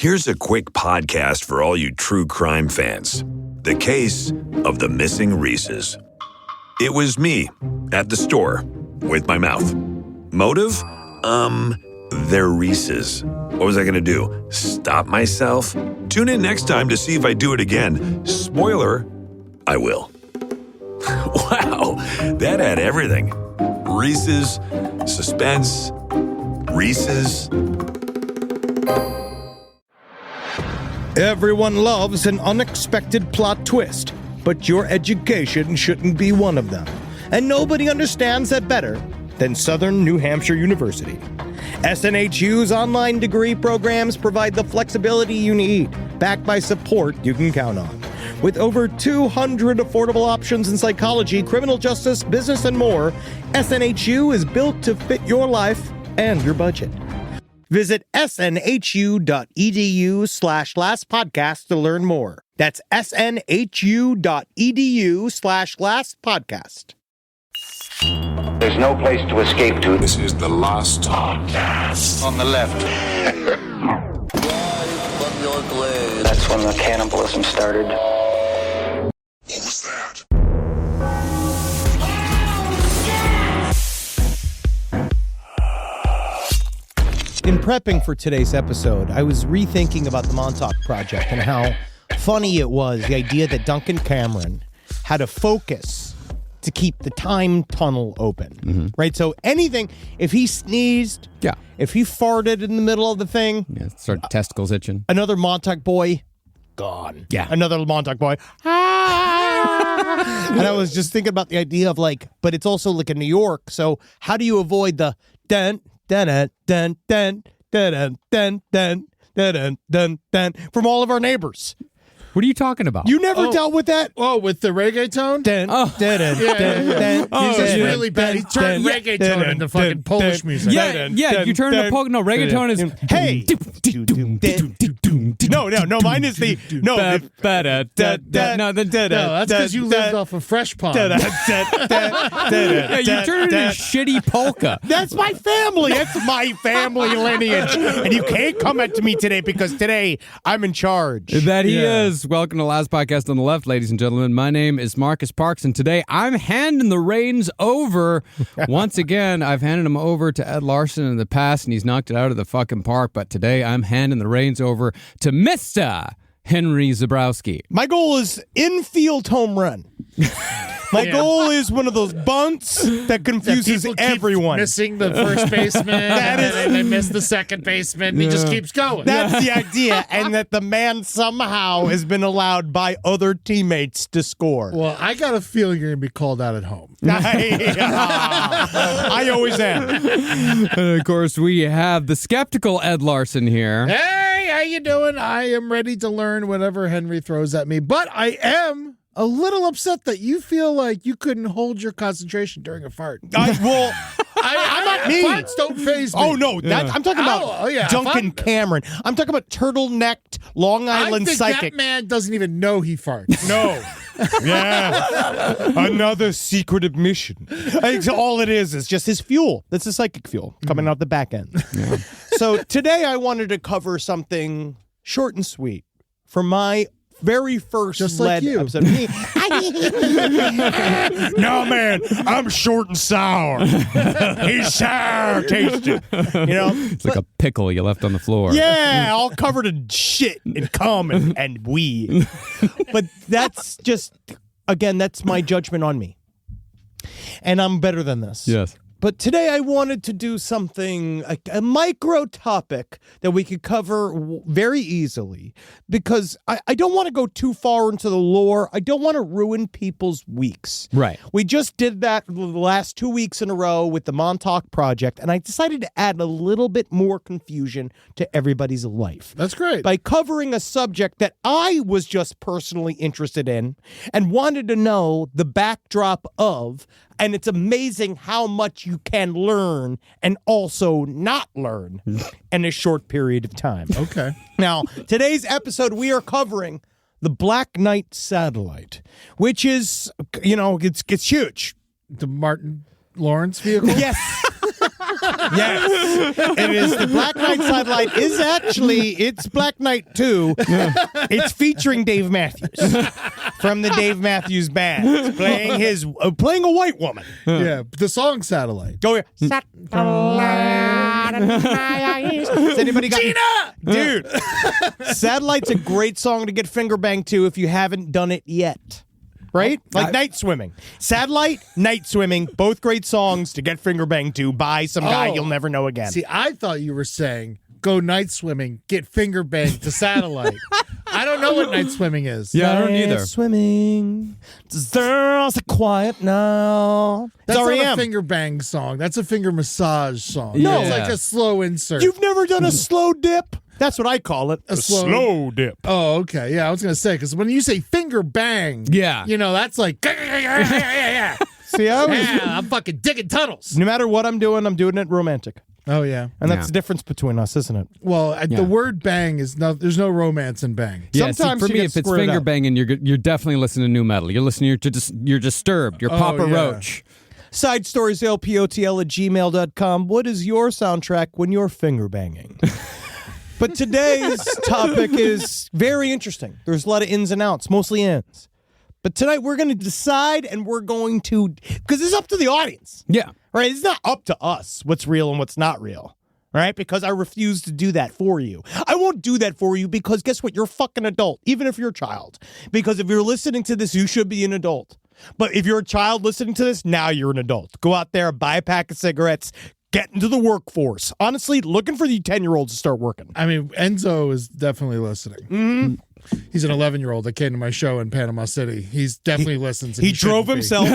Here's a quick podcast for all you true crime fans. The case of the missing Reeses. It was me at the store with my mouth. Motive? They're Reeses. What was I going to do? Stop myself? Tune in next time to see if I do it again. Spoiler, I will. Wow, that had everything. Reeses, suspense, Reeses. Everyone loves an unexpected plot twist, but your education shouldn't be one of them. And nobody understands that better than Southern New Hampshire University. SNHU's online degree programs provide the flexibility you need, backed by support you can count on. With over 200 affordable options in psychology, criminal justice, business, and more, SNHU is built to fit your life and your budget. Visit snhu.edu/lastpodcast to learn more. That's snhu.edu/lastpodcast. There's no place to escape to. This is the last podcast. On the left. That's when the cannibalism started. What was that? In prepping for today's episode, I was rethinking about the Montauk Project and how funny it was, the idea that Duncan Cameron had a focus to keep the time tunnel open, right? So anything, if he sneezed, if he farted in the middle of the thing, start testicles itching. Another Montauk boy, gone. Yeah. Another Montauk boy. And I was just thinking about the idea of but it's also like in New York, so how do you avoid the dun, dun, dun, dun, dun, dun, dun, dun, dun, dun, from all of our neighbors? What are you talking about? You never dealt with that? Oh, with the reggaeton? He's just really bad. He turned reggaeton into fucking Polish music. Yeah, you turn to Polish. No, reggaeton is... Hey! No, mine is the... No, that's because you lived off of Fresh Pond. Yeah, you turn it into shitty polka. That's my family. That's my family lineage. And you can't come at me today because today I'm in charge. That he is. Welcome to Last Podcast on the Left, ladies and gentlemen. My name is Marcus Parks, and today I'm handing the reins over. Once again, I've handed them over to Ed Larson in the past, and he's knocked it out of the fucking park. But today I'm handing the reins over to Mr. Henry Zebrowski. My goal is infield home run. My goal is one of those bunts that confuses everyone. Missing the first baseman, and they miss the second baseman. He just keeps going. That's the idea, and that the man somehow has been allowed by other teammates to score. Well, I got a feeling you're going to be called out at home. I always am. And of course, we have the skeptical Ed Larson here. Hey, how you doing? I am ready to learn whatever Henry throws at me, but I am a little upset that you feel like you couldn't hold your concentration during a fart. I'm not me. Farts don't faze me. Oh, no. I'm talking about Duncan Cameron. I'm talking about turtle-necked Long Island psychic. That man doesn't even know he farts. No. Yeah. Another secret admission. All it is just his fuel. That's the psychic fuel coming out the back end. Yeah. So today I wanted to cover something short and sweet for my very first just like you. Episode. No, man, I'm short and sour. He's sour tasting. It's like a pickle you left on the floor. Yeah, all covered in shit and cum and wee. But that's just, again, that's my judgment on me. And I'm better than this. Yes. But today I wanted to do something, a micro topic that we could cover very easily, because I don't want to go too far into the lore. I don't want to ruin people's weeks. Right. We just did that the last 2 weeks in a row with the Montauk Project, and I decided to add a little bit more confusion to everybody's life. That's great. By covering a subject that I was just personally interested in and wanted to know the backdrop of. And it's amazing how much you can learn and also not learn in a short period of time. Okay. Now, today's episode, we are covering the Black Knight satellite, which is, it's huge. The Martin Lawrence vehicle? Yes. Yes, it is. The Black Knight satellite is actually, it's Black Knight 2. It's featuring Dave Matthews from the Dave Matthews Band playing a white woman. Yeah, the song Satellite. Go here. Has anybody got Gina? Dude, Satellite's a great song to get finger banged to if you haven't done it yet. Right? Like night swimming. Satellite, night swimming, both great songs to get finger banged to by some guy you'll never know again. See, I thought you were saying go night swimming, get finger banged to Satellite. I don't know what night swimming is. Yeah, I don't either. Night swimming, there's a quiet now. That's not R.E.M. a finger bang song. That's a finger massage song. No. It's like a slow insert. You've never done a slow dip? That's what I call it. A slow dip. Oh, okay. Yeah, I was going to say, because when you say finger bang, Yeah. you know, that's like, yeah, See, I'm fucking digging tunnels. no matter what I'm doing it romantic. Oh, yeah. And that's Yeah. the difference between us, isn't it? Well, the word bang is there's no romance in bang. Yeah, Sometimes see, for you me, get if it's squirted finger out. banging, you're definitely listening to new metal. You're listening. You're disturbed. You're Papa yeah. Roach. Side stories, lpotl@gmail.com. What is your soundtrack when you're finger banging? But today's topic is very interesting. There's a lot of ins and outs, mostly ins. But tonight we're going to decide, and we're going to, because it's up to the audience, Yeah. right? It's not up to us what's real and what's not real, right? Because I refuse to do that for you. I won't do that for you because guess what? You're a fucking adult, even if you're a child. Because if you're listening to this, you should be an adult. But if you're a child listening to this, now you're an adult. Go out there, buy a pack of cigarettes, get into the workforce. Honestly, looking for the 10-year-olds to start working. I mean, Enzo is definitely listening. Mm-hmm. He's an 11-year-old that came to my show in Panama City. He's definitely listens. And He drove himself.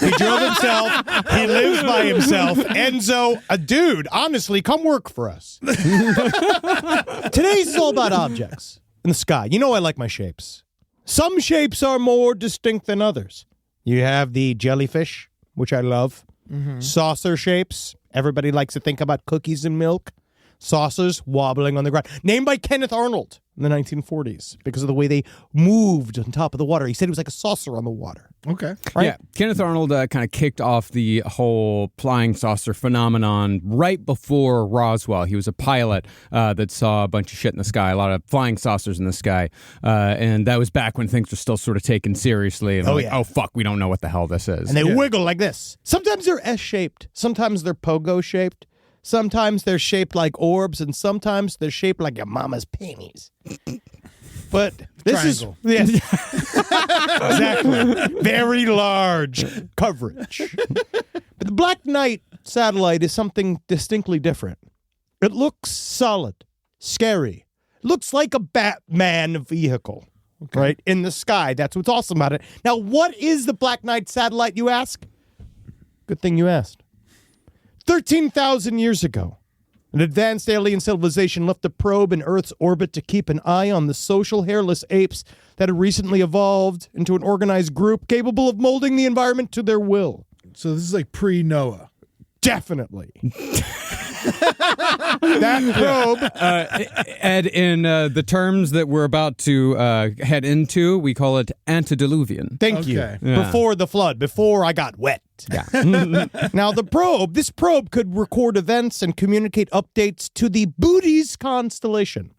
He drove himself. He lives by himself. Enzo, a dude, honestly, come work for us. Today's is all about objects in the sky. You know I like my shapes. Some shapes are more distinct than others. You have the jellyfish, which I love. Mm-hmm. Saucer shapes. Everybody likes to think about cookies and milk. Saucers wobbling on the ground. Named by Kenneth Arnold in the 1940s because of the way they moved on top of the water. He said it was like a saucer on the water. Okay. Right? Yeah, Kenneth Arnold kind of kicked off the whole flying saucer phenomenon right before Roswell. He was a pilot that saw a bunch of shit in the sky, a lot of flying saucers in the sky, and that was back when things were still sort of taken seriously. And oh fuck, we don't know what the hell this is. And they wiggle like this. Sometimes they're S-shaped. Sometimes they're pogo-shaped. Sometimes they're shaped like orbs, and sometimes they're shaped like your mama's panties. But this Triangle. is exactly very large coverage. But the Black Knight satellite is something distinctly different. It looks solid, scary. It looks like a Batman vehicle, right, in the sky. That's what's awesome about it. Now, what is the Black Knight satellite, you ask? Good thing you asked. 13,000 years ago, an advanced alien civilization left a probe in Earth's orbit to keep an eye on the social hairless apes that had recently evolved into an organized group capable of molding the environment to their will. So this is like pre-Noah. Definitely. That probe. Ed, in the terms that we're about to head into, we call it antediluvian. Thank you. Okay. Yeah. Before the flood, before I got wet. Yeah. Now, this probe could record events and communicate updates to the Bootes constellation.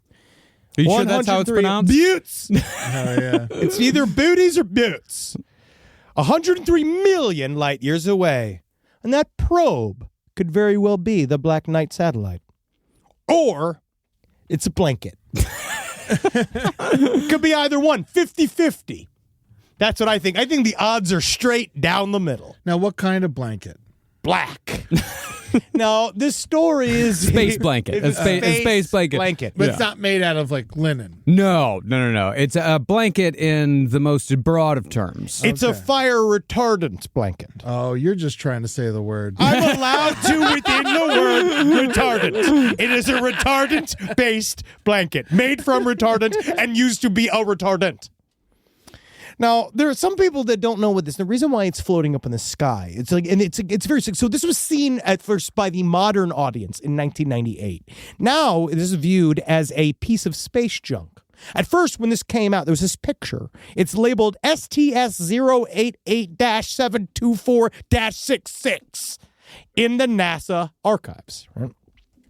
Are you sure that's how it's 103 pronounced? Buttes. Oh, yeah. It's either Booties or Buttes. 103 million light years away. And that probe could very well be the Black Knight satellite. Or it's a blanket. Could be either one, 50-50. That's what I think. I think the odds are straight down the middle. Now, what kind of blanket? Black. Now, this story is... Space blanket. It's A space blanket. But it's not made out of like linen. No. It's a blanket in the most broad of terms. It's a fire retardant blanket. Oh, you're just trying to say the word. I'm allowed to within the word retardant. It is a retardant-based blanket made from retardant and used to be a retardant. Now, there are some people that don't know what this. The reason why it's floating up in the sky, it's very sick. So this was seen at first by the modern audience in 1998. Now it is viewed as a piece of space junk. At first, when this came out, there was this picture. It's labeled STS-088-724-66. in the NASA archives. Right?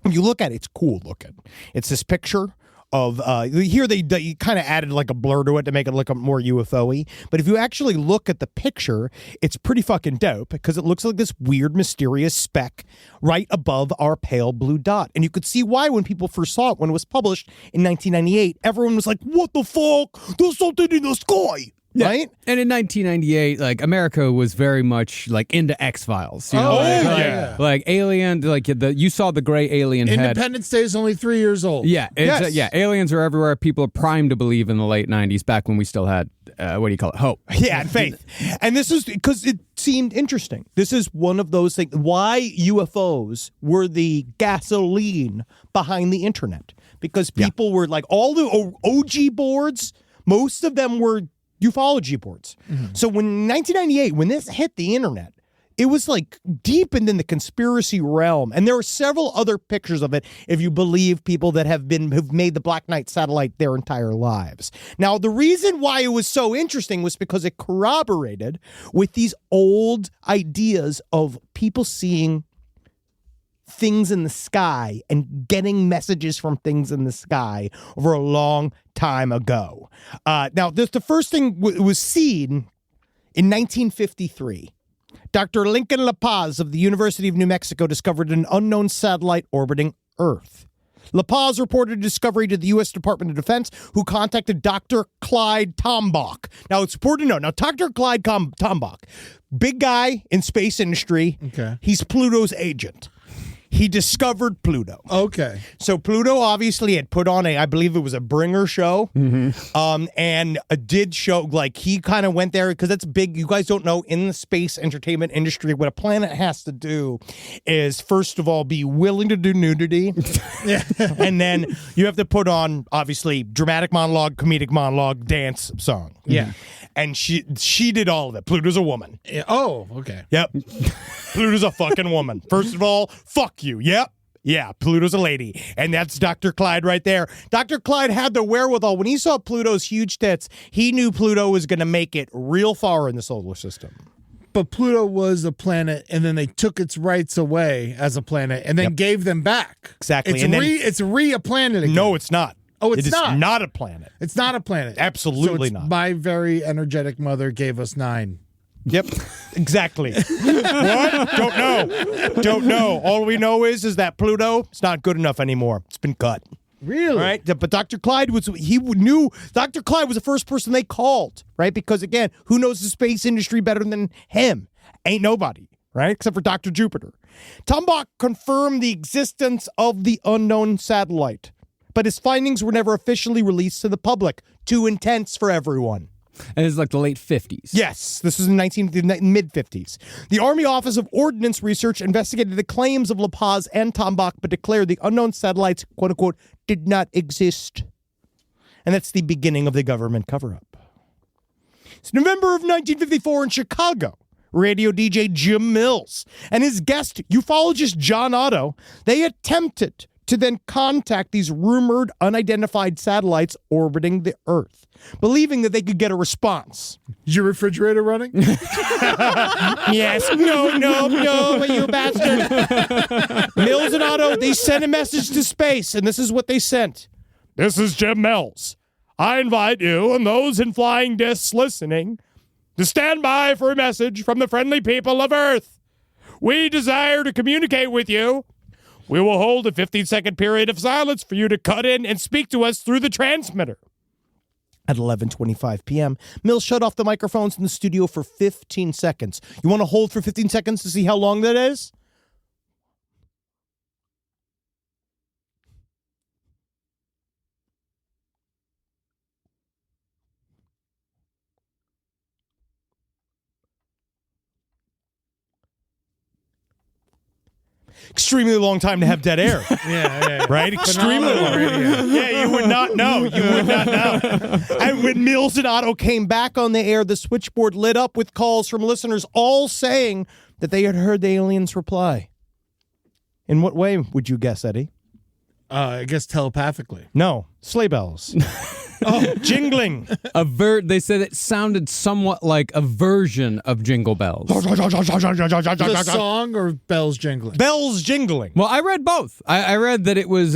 If you look at it, it's cool looking. It's this picture of here they kind of added like a blur to it to make it look more UFO-y. But if you actually look at the picture, it's pretty fucking dope because it looks like this weird, mysterious speck right above our pale blue dot. And you could see why when people first saw it when it was published in 1998, everyone was like, "What the fuck? There's something in the sky." Yeah. Right? And in 1998, like America was very much like into X-Files. You know? Like Alien, like you saw the gray alien head. Independence Day is only 3 years old. Yeah, Yes. yeah. Aliens are everywhere. People are primed to believe in the late 90s, back when we still had what do you call it? Hope. Yeah, and faith. And this is because it seemed interesting. This is one of those things. Why UFOs were the gasoline behind the internet. Because people were like, all the OG boards, most of them were ufology boards. So when 1998, when this hit the internet, it was like deep in the conspiracy realm. And there are several other pictures of it, if you believe people that have made the Black Knight satellite their entire lives. Now, the reason why it was so interesting was because it corroborated with these old ideas of people seeing things in the sky and getting messages from things in the sky over a long time ago. Now, the first thing was seen in 1953. Dr. Lincoln La Paz of the University of New Mexico discovered an unknown satellite orbiting Earth. La Paz reported a discovery to the U.S. Department of Defense, who contacted Dr. Clyde Tombaugh. Now, it's important to know. Now, Dr. Clyde Tombaugh, big guy in space industry. Okay. He's Pluto's agent. He discovered Pluto. Okay. So Pluto obviously had put on I believe it was a bringer show, and did show, like, he kind of went there because that's big. You guys don't know, in the space entertainment industry, what a planet has to do is, first of all, be willing to do nudity. And then you have to put on, obviously, dramatic monologue, comedic monologue, dance song. Yeah. And she did all of it. Pluto's a woman. Yeah. Oh, okay. Yep. Pluto's a fucking woman. First of all, fuck you. Yep. Yeah, Pluto's a lady. And that's Dr. Clyde right there. Dr. Clyde had the wherewithal. When he saw Pluto's huge tits, he knew Pluto was going to make it real far in the solar system. But Pluto was a planet, and then they took its rights away as a planet, and then gave them back. Exactly. It's And then- it's a planet again. No, it's not. Oh, it's It is not? not a planet. It's not a planet. Absolutely so it's not. My very energetic mother gave us 9. Yep, exactly. What? Don't know. All we know is that Pluto is not good enough anymore. It's been cut. Really? All right, but Dr. Clyde knew Dr. Clyde was the first person they called, right? Because again, who knows the space industry better than him? Ain't nobody, right? Except for Dr. Jupiter. Tombaugh confirmed the existence of the unknown satellite, but his findings were never officially released to the public. Too intense for everyone. And it's like the late 50s. Yes, this was in the mid-50s. The Army Office of Ordnance Research investigated the claims of La Paz and Tombaugh, but declared the unknown satellites, quote-unquote, did not exist. And that's the beginning of the government cover-up. It's November of 1954 in Chicago. Radio DJ Jim Mills and his guest, ufologist John Otto, they attempted to then contact these rumored unidentified satellites orbiting the Earth, believing that they could get a response. Is your refrigerator running? Yes. No, you bastard. Mills and Otto, they sent a message to space, and this is what they sent. This is Jim Mills. I invite you and those in flying discs listening to stand by for a message from the friendly people of Earth. We desire to communicate with you. We will hold a 15-second period of silence for you to cut in and speak to us through the transmitter. At 11:25 p.m., Mills shut off the microphones in the studio for 15 seconds. You want to hold for 15 seconds to see how long that is? Extremely long time to have dead air. Yeah. Right? Extremely long. Yeah, you would not know. And when Mills and Otto came back on the air, the switchboard lit up with calls from listeners all saying that they had heard the aliens reply. In what way would you guess, Eddie? I guess telepathically. No, sleigh bells. Jingling. They said it sounded somewhat like a version of Jingle Bells. The song or bells jingling? Bells jingling. Well, I read both. I read that it was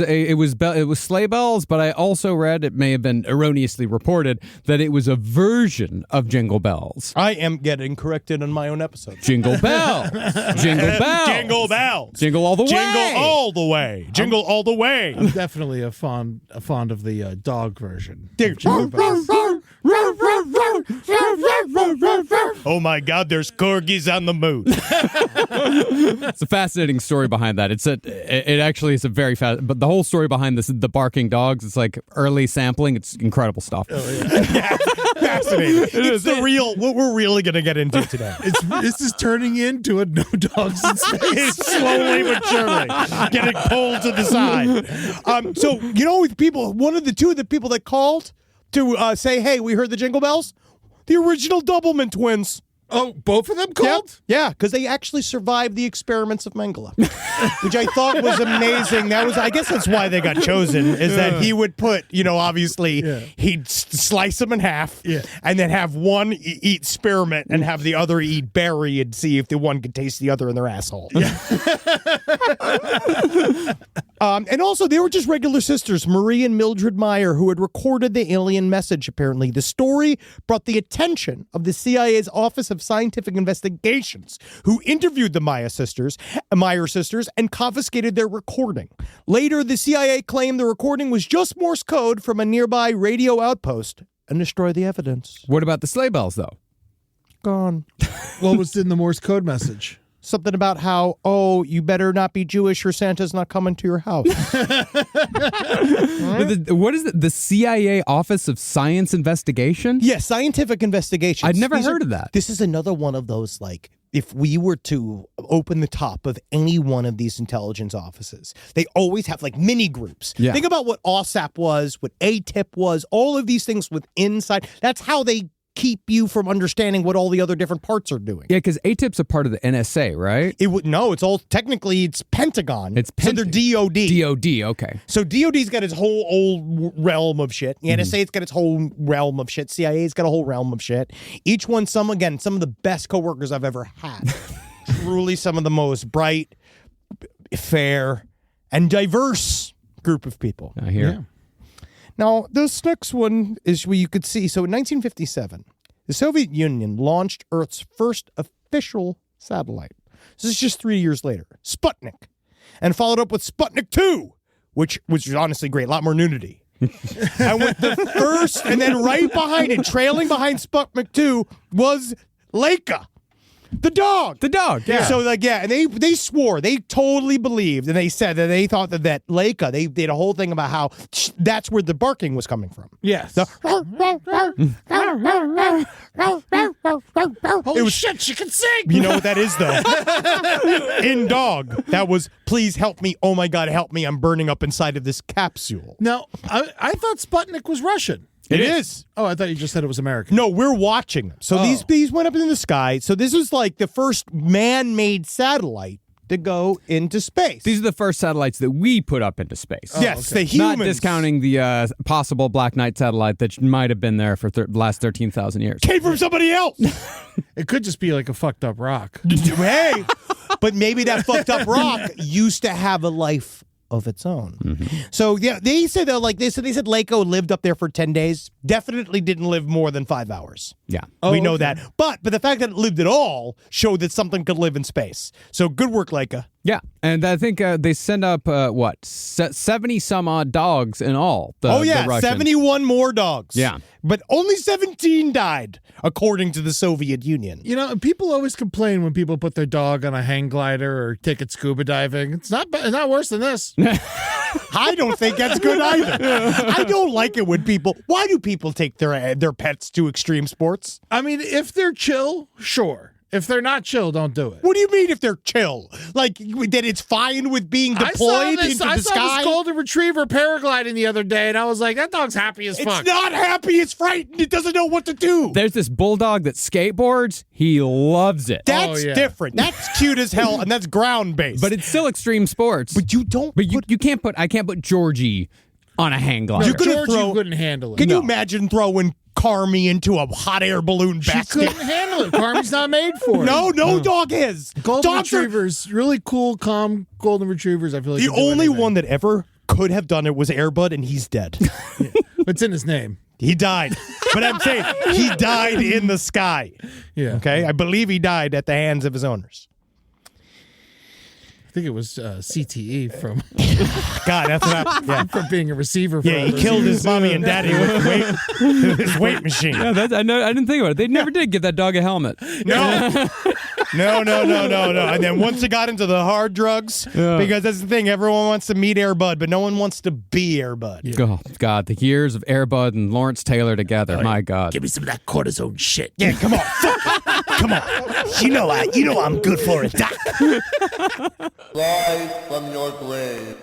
sleigh bells, but I also read, it may have been erroneously reported, that it was a version of Jingle Bells. I am getting corrected on my own episode. Jingle bells. Jingle bells. Jingle bells. Jingle all the way. Jingle all the way. Jingle all the way. I'm definitely a fond of the dog version. of Jingle Bells. Oh my God, there's corgis on the moon. It's a fascinating story behind that. It actually is a very fast, but the whole story behind this, the barking dogs, it's like early sampling. It's incredible stuff. Fascinating. It's the real, what we're really going to get into today. This is turning into a no dogs in space. Slowly but surely getting pulled to the side. So, with people, two of the people that called to say, hey, we heard the Jingle Bells, the original Doublemint twins. Oh, both of them called? Yeah, because they actually survived the experiments of Mengele, which I thought was amazing. I guess that's why they got chosen, is that he would put, obviously, he'd slice them in half, and then have one eat spearmint and have the other eat berry and see if the one could taste the other in their asshole. Yeah. And also, they were just regular sisters, Marie and Mildred Meyer, who had recorded the alien message, apparently. The story brought the attention of the CIA's Office of Scientific Investigations, who interviewed the Meyer sisters, and confiscated their recording. Later, the CIA claimed the recording was just Morse code from a nearby radio outpost and destroyed the evidence. What about the sleigh bells, though? Gone. What was in the Morse code message? Something about how, you better not be Jewish or Santa's not coming to your house. What is it? The CIA Office of Science Investigation? Yeah, scientific investigations. I'd never heard of that. This is another one of those, if we were to open the top of any one of these intelligence offices, they always have mini groups. Yeah. Think about what OSAP was, what ATIP was, all of these things with inside. That's how they keep you from understanding what all the other different parts are doing. Yeah, because ATIP's a part of the NSA, right? It's all technically it's Pentagon. It's so they're DOD. DOD, okay. So DOD's got its whole old realm of shit. The NSA's got its whole realm of shit. CIA's got a whole realm of shit. Each one, some of the best coworkers I've ever had. Truly some of the most bright, fair, and diverse group of people. I hear. Yeah. Now, this next one is where you could see. So in 1957, the Soviet Union launched Earth's first official satellite. This is just 3 years later. Sputnik. And followed up with Sputnik 2, which was honestly great. A lot more nudity. And with the first, and then right behind it, trailing behind Sputnik 2, was Leica. The dog. Yeah. So and they swore, they totally believed, and they said that they thought that Leica, they did a whole thing about how that's where the barking was coming from. Yes. Holy shit, she can sing! You know what that is, though? In dog, that was, please help me, oh my God, help me, I'm burning up inside of this capsule. Now, I thought Sputnik was Russian. It is. Oh, I thought you just said it was American. No, we're watching them. So these went up in the sky. So this was the first man-made satellite to go into space. These are the first satellites that we put up into space. Yes, the humans. Not discounting the possible Black Knight satellite that might have been there for the last 13,000 years. Came from somebody else. It could just be a fucked up rock. Hey, but maybe that fucked up rock used to have a life of its own. Mm-hmm. So yeah, they said Leica lived up there for 10 days. Definitely didn't live more than 5 hours. Yeah. We know that. But the fact that it lived at all showed that something could live in space. So good work, Leica. Yeah, and I think they send up 70 some odd dogs in all. The Russians. 71 more dogs. Yeah, but only 17 died, according to the Soviet Union. People always complain when people put their dog on a hang glider or take it scuba diving. It's not worse than this. I don't think that's good either. I don't like it when people. Why do people take their pets to extreme sports? I mean, if they're chill, sure. If they're not chill, don't do it. What do you mean if they're chill? That it's fine with being deployed into the sky? I saw this golden retriever paragliding the other day, and I was like, that dog's happy as fuck. It's not happy. It's frightened. It doesn't know what to do. There's this bulldog that skateboards. He loves it. That's different. That's cute as hell, and that's ground-based. But it's still extreme sports. But you don't. But you can't put. I can't put Georgie on a hang glider. You couldn't Georgie couldn't handle it. Can you imagine throwing Carmi into a hot air balloon She basket? couldn't handle it. Carmi's not made for it. No dog is. Golden Dogs are- retrievers, really cool, calm golden retrievers. I feel like The can do only anything. one that ever could have done it was Airbud, and he's dead. It's in his name. He died. But I'm saying he died in the sky. Yeah. Okay? I believe he died at the hands of his owners. I think it was CTE from God, that's what happened. Yeah. from being a receiver. For Yeah, all he those killed years. his mommy and daddy with his weight machine. Yeah, I didn't think about it. They never did give that dog a helmet. No. No. And then once it got into the hard drugs, because that's the thing, everyone wants to meet Airbud, but no one wants to be Airbud. Oh, God, the years of Airbud and Lawrence Taylor together. My God. Give me some of that cortisone shit. Yeah, come on. Come on. You know I'm good for it, Doc. Rise from your grave.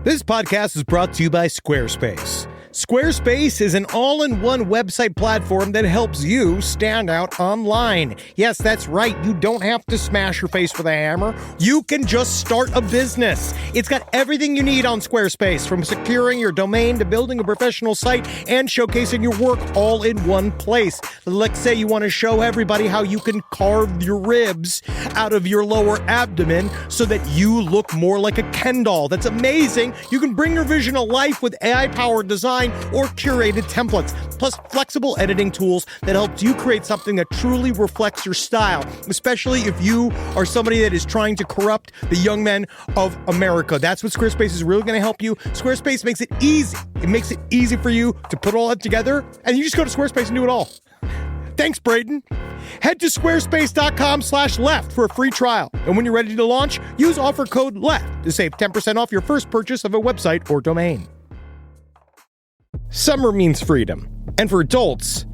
This podcast is brought to you by Squarespace. Squarespace is an all-in-one website platform that helps you stand out online. Yes, that's right. You don't have to smash your face with a hammer. You can just start a business. It's got everything you need on Squarespace, from securing your domain to building a professional site and showcasing your work all in one place. Let's say you want to show everybody how you can carve your ribs out of your lower abdomen so that you look more like a Ken doll. That's amazing. You can bring your vision to life with AI-powered design or curated templates, plus flexible editing tools that helps you create something that truly reflects your style, especially if you are somebody that is trying to corrupt the young men of America. That's what Squarespace is really going to help you. Squarespace makes it easy. It makes it easy for you to put all that together, and you just go to Squarespace and do it all. Thanks, Braden. Head to squarespace.com/left for a free trial. And when you're ready to launch, use offer code LEFT to save 10% off your first purchase of a website or domain. Summer means freedom. And for adults,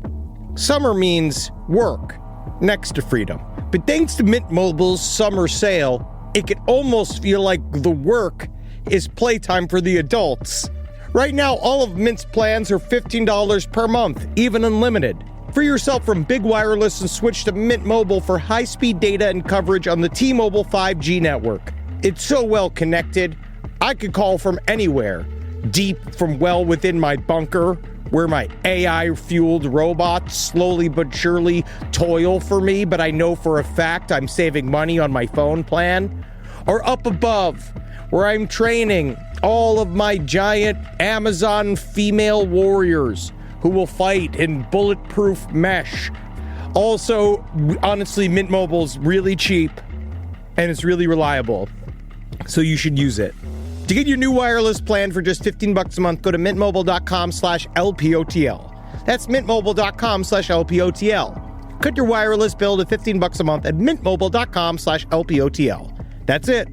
summer means work next to freedom. But thanks to Mint Mobile's summer sale, it can almost feel like the work is playtime for the adults. Right now, all of Mint's plans are $15 per month, even unlimited. Free yourself from big wireless and switch to Mint Mobile for high-speed data and coverage on the T-Mobile 5G network. It's so well connected, I could call from anywhere. Deep from well within my bunker, where my AI-fueled robots slowly but surely toil for me, but I know for a fact I'm saving money on my phone plan. Or up above, where I'm training all of my giant Amazon female warriors who will fight in bulletproof mesh. Also, honestly, Mint Mobile's really cheap and it's really reliable, so you should use it. To get your new wireless plan for just $15 a month, go to mintmobile.com/LPOTL. That's mintmobile.com/LPOTL. Cut your wireless bill to $15 a month at mintmobile.com/LPOTL. That's it.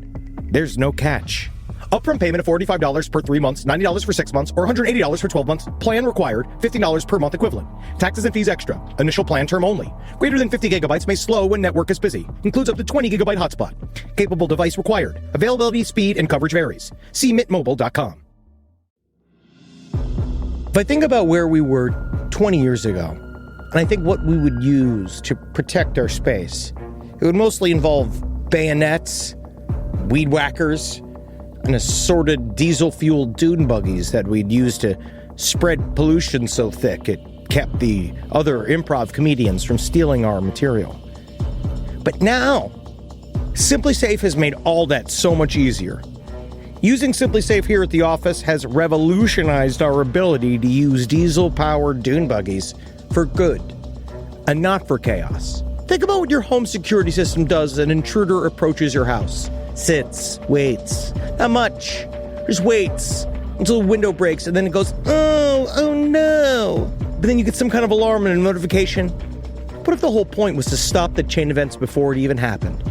There's no catch. Upfront payment of $45 per 3 months, $90 for 6 months, or $180 for 12 months. Plan required, $15 per month equivalent. Taxes and fees extra. Initial plan term only. Greater than 50 gigabytes may slow when network is busy. Includes up to 20 gigabyte hotspot. Capable device required. Availability, speed, and coverage varies. See mintmobile.com. If I think about where we were 20 years ago, and I think what we would use to protect our space, it would mostly involve bayonets, weed whackers, and assorted diesel-fueled dune buggies that we'd use to spread pollution so thick it kept the other improv comedians from stealing our material. But now, SimpliSafe has made all that so much easier. Using SimpliSafe here at the office has revolutionized our ability to use diesel-powered dune buggies for good, and not for chaos. Think about what your home security system does as an intruder approaches your house. Sits, waits, not much, just waits until the window breaks and then it goes, oh no. But then you get some kind of alarm and a notification. What if the whole point was to stop the chain events before it even happened?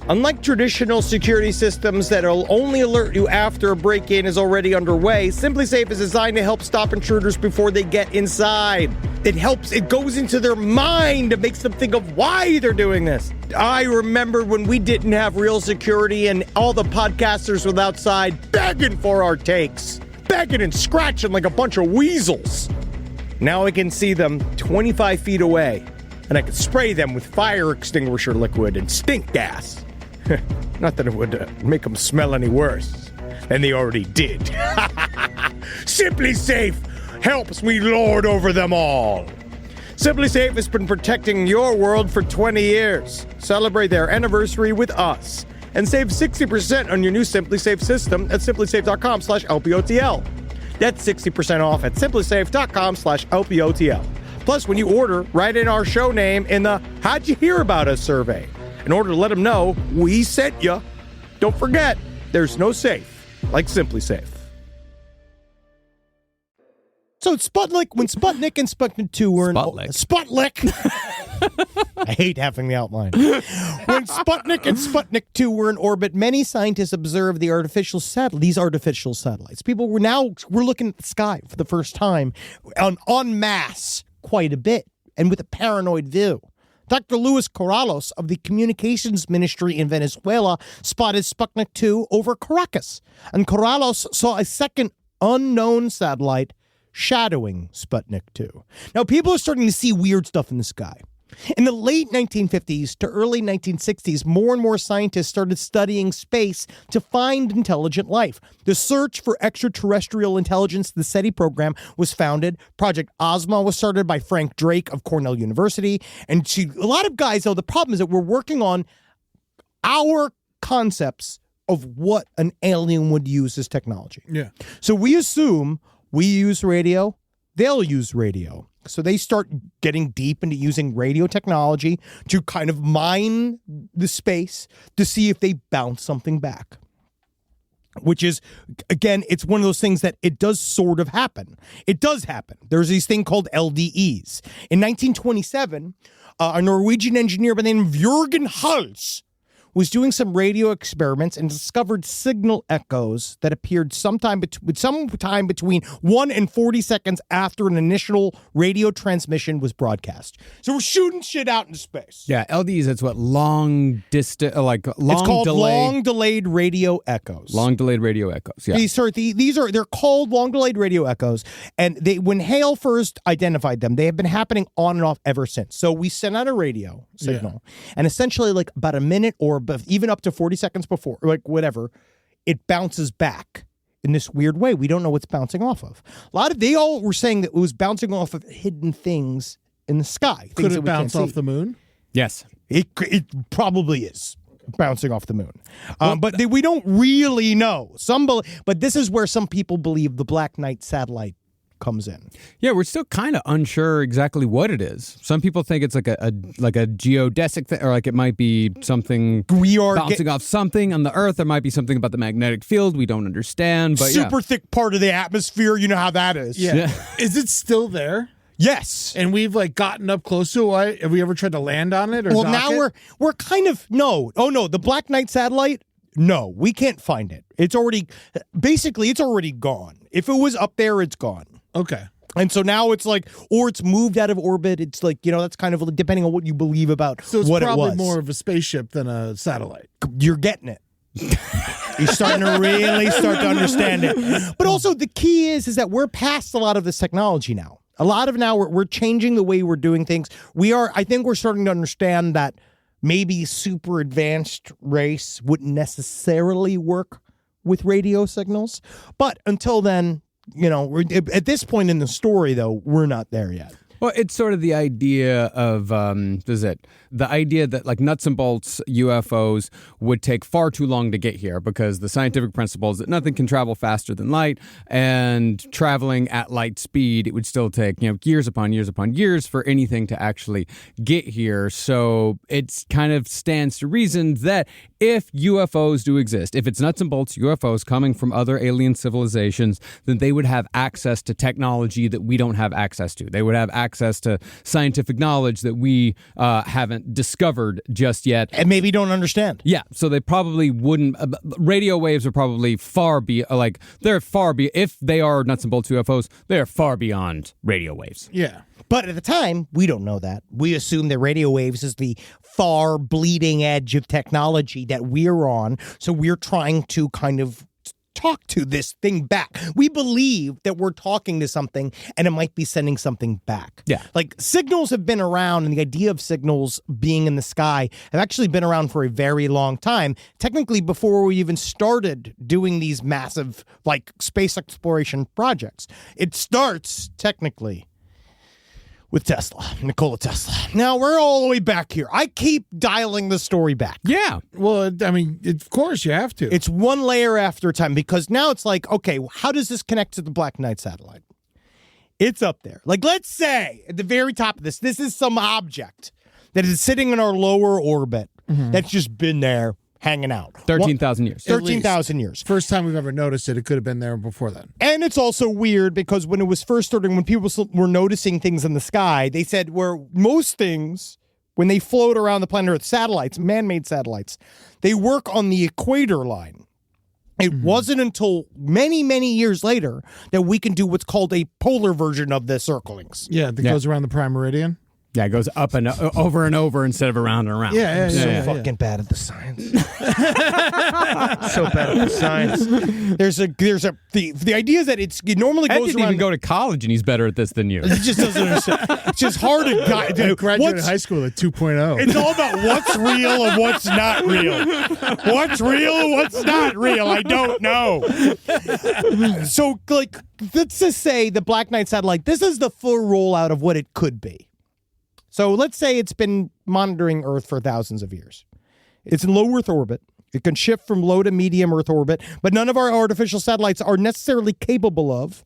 Unlike traditional security systems that'll only alert you after a break-in is already underway, SimpliSafe is designed to help stop intruders before they get inside. It goes into their mind and makes them think of why they're doing this. I remember when we didn't have real security and all the podcasters were outside begging for our takes, begging and scratching like a bunch of weasels. Now I can see them 25 feet away, and I can spray them with fire extinguisher liquid and stink gas. Not that it would make them smell any worse than they already did. Simply Safe helps me lord over them all. Simply Safe has been protecting your world for 20 years. Celebrate their anniversary with us and save 60% on your new Simply Safe system at simplysafe.com/LPOTL. That's 60% off at simplysafe.com/LPOTL. Plus, when you order, write in our show name in the How'd You Hear About Us survey in order to let them know we sent you. Don't forget, there's no safe like Simply Safe. So Sputnik, when Sputnik and Sputnik 2 were in... Sputnik! I hate having the outline. When Sputnik and Sputnik 2 were in orbit, many scientists observed these artificial satellites. People were looking at the sky for the first time en masse quite a bit and with a paranoid view. Dr. Luis Corrales of the Communications Ministry in Venezuela spotted Sputnik 2 over Caracas, and Corrales saw a second unknown satellite shadowing Sputnik 2. Now, people are starting to see weird stuff in the sky. In the late 1950s to early 1960s, more and more scientists started studying space to find intelligent life. The search for extraterrestrial intelligence, the SETI program, was founded. Project Ozma was started by Frank Drake of Cornell University. And a lot of guys, though, the problem is that we're working on our concepts of what an alien would use as technology. Yeah. So we assume we use radio, they'll use radio. So they start getting deep into using radio technology to kind of mine the space to see if they bounce something back. Which is, again, it's one of those things that it does sort of happen. It does happen. There's these thing called LDEs. In 1927, a Norwegian engineer by the name of Jürgen Hals was doing some radio experiments and discovered signal echoes that appeared sometime between 1 and 40 seconds after an initial radio transmission was broadcast. So we're shooting shit out into space. Yeah, LDs, it's what? Long distance, It's called long delayed radio echoes. Long delayed radio echoes, yeah. They're called long delayed radio echoes, and when Hale first identified them, they have been happening on and off ever since. So we send out a radio signal, and essentially like about a minute or even up to 40 seconds before, like whatever, it bounces back in this weird way. We don't know what's bouncing off of. They all were saying that it was bouncing off of hidden things in the sky. Could it bounce off the moon? Yes. It probably is bouncing off the moon. But we don't really know. But this is where some people believe the Black Knight satellite comes in. Yeah, we're still kind of unsure exactly what it is. Some people think it's like a geodesic thing, or like it might be something bouncing off something on the Earth. There might be something about the magnetic field we don't understand. But super thick part of the atmosphere. You know how that is. Yeah. Is it still there? Yes. And we've gotten up close to it. Have we ever tried to land on it? Or now we're kind of no. Oh no, the Black Knight satellite. No, we can't find it. It's already gone. If it was up there, it's gone. Okay. And so now it's or it's moved out of orbit. It's that's kind of depending on what you believe about so it's what it was. probably more of a spaceship than a satellite. You're getting it. You're starting to really start to understand it. But also the key is that we're past a lot of this technology now. A lot of now we're changing the way we're doing things. I think we're starting to understand that maybe super advanced race wouldn't necessarily work with radio signals. But until then, at this point in the story, though, we're not there yet. Well, it's sort of the idea of, the idea that nuts and bolts UFOs would take far too long to get here because the scientific principle is that nothing can travel faster than light, and traveling at light speed, it would still take, years upon years upon years for anything to actually get here. So it kind of stands to reason that if UFOs do exist, if it's nuts and bolts UFOs coming from other alien civilizations, then they would have access to technology that we don't have access to. They would have access to scientific knowledge that we haven't discovered just yet. And maybe don't understand. Yeah, so they probably wouldn't. Radio waves are probably if they are nuts and bolts UFOs, they are far beyond radio waves. Yeah. But at the time, we don't know that. We assume that radio waves is the far bleeding edge of technology that we're on. So we're trying to kind of talk to this thing back. We believe that we're talking to something and it might be sending something back. Yeah. Like signals have been around, and the idea of signals being in the sky have actually been around for a very long time. Technically, before we even started doing these massive like space exploration projects. It starts technically with Tesla, Nikola Tesla. Now, we're all the way back here. I keep dialing the story back. Yeah. Well, I mean, of course you have to. It's one layer after time, because now it's like, okay, how does this connect to the Black Knight satellite? It's up there. Like, let's say at the very top of this is some object that is sitting in our lower orbit that's just been there hanging out. 13,000 years. 13,000 years. First time we've ever noticed it. It could have been there before then. And it's also weird because when it was first starting, when people were noticing things in the sky, they said where most things, when they float around the planet Earth, satellites, man-made satellites, they work on the equator line. It wasn't until many, many years later that we can do what's called a polar version of the circlings. Yeah, that goes around the prime meridian. Yeah, it goes up and over instead of around and around. Yeah. Fucking bad at the science. So bad at the science. The idea is that it normally Ed goes didn't around. even go to college, and he's better at this than you. He just doesn't understand. It's just hard to I graduated high school at 2.0. It's all about what's real and what's not real. What's real and what's not real, I don't know. So, like, let's just say the Black Knight satellite, this is the full rollout of what it could be. So let's say it's been monitoring Earth for thousands of years. It's in low Earth orbit. It can shift from low to medium Earth orbit, but none of our artificial satellites are necessarily capable of.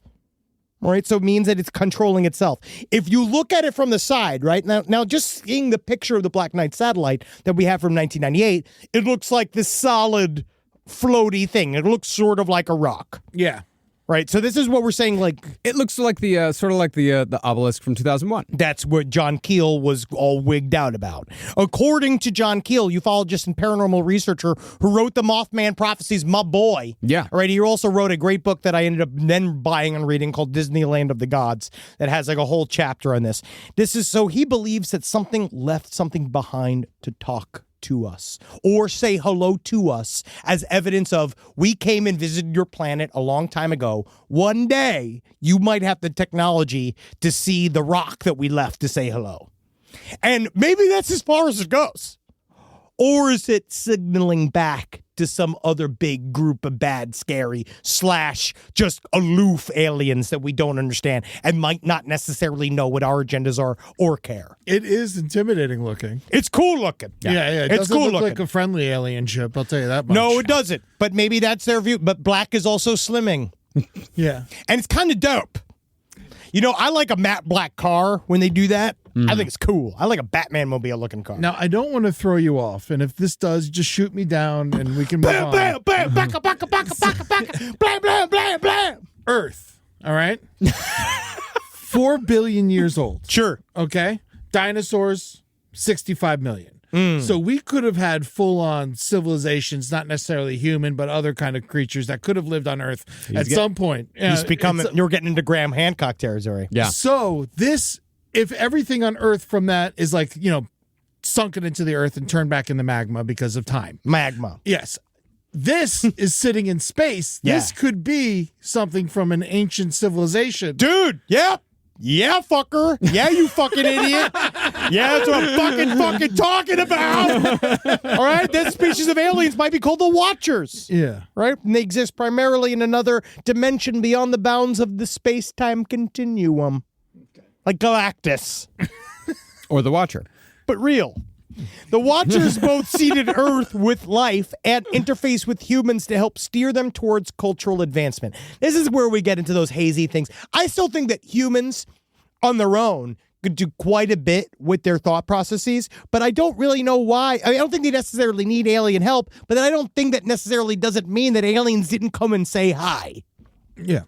All right, so it means that it's controlling itself. If you look at it from the side, right, now just seeing the picture of the Black Knight satellite that we have from 1998, it looks like this solid, floaty thing. It looks sort of like a rock. Yeah. Right, so this is what we're saying, like... It looks like the sort of like the obelisk from 2001. That's what John Keel was all wigged out about. According to John Keel, ufologist and paranormal researcher who wrote the Mothman Prophecies, my boy. Yeah. Right, he also wrote a great book that I ended up then buying and reading called Disneyland of the Gods that has like a whole chapter on this. So he believes that something left something behind to talk to us or say hello to us as evidence of we came and visited your planet a long time ago. One day you might have the technology to see the rock that we left to say hello. And maybe that's as far as it goes. Or is it signaling back to some other big group of bad, scary, / just aloof aliens that we don't understand and might not necessarily know what our agendas are or care? It is intimidating looking. It's cool looking. Yeah. It It's doesn't cool look looking. like a friendly alien ship, I'll tell you that much. No, it doesn't. But maybe that's their view. But black is also slimming. Yeah. And it's kind of dope. You know, I like a matte black car when they do that. I think it's cool. I like a Batman mobile looking car. Now, I don't want to throw you off, and if this does, just shoot me down and we can move on. Blam, blam, backa, backa, backa, backa, backa, blam, blam, blam, blam. Earth, all right? 4 billion years old. Sure. Okay? Dinosaurs, 65 million. So we could have had full-on civilizations, not necessarily human, but other kind of creatures that could have lived on Earth at some point. You're getting into Graham Hancock territory. Yeah. So if everything on Earth from that is like, sunken into the Earth and turned back into magma because of time. Magma. Yes. This is sitting in space. Yeah. This could be something from an ancient civilization. Dude, yeah. Yeah, fucker. Yeah, you fucking idiot. Yeah, that's what I'm fucking talking about. All right? That species of aliens might be called the Watchers. Yeah. Right? And they exist primarily in another dimension beyond the bounds of the space-time continuum. Like Galactus. Or the Watcher. But real. The Watchers both seeded Earth with life and interface with humans to help steer them towards cultural advancement. This is where we get into those hazy things. I still think that humans on their own could do quite a bit with their thought processes, but I don't really know why. I don't think they necessarily need alien help, but then I don't think that necessarily doesn't mean that aliens didn't come and say hi. Yeah.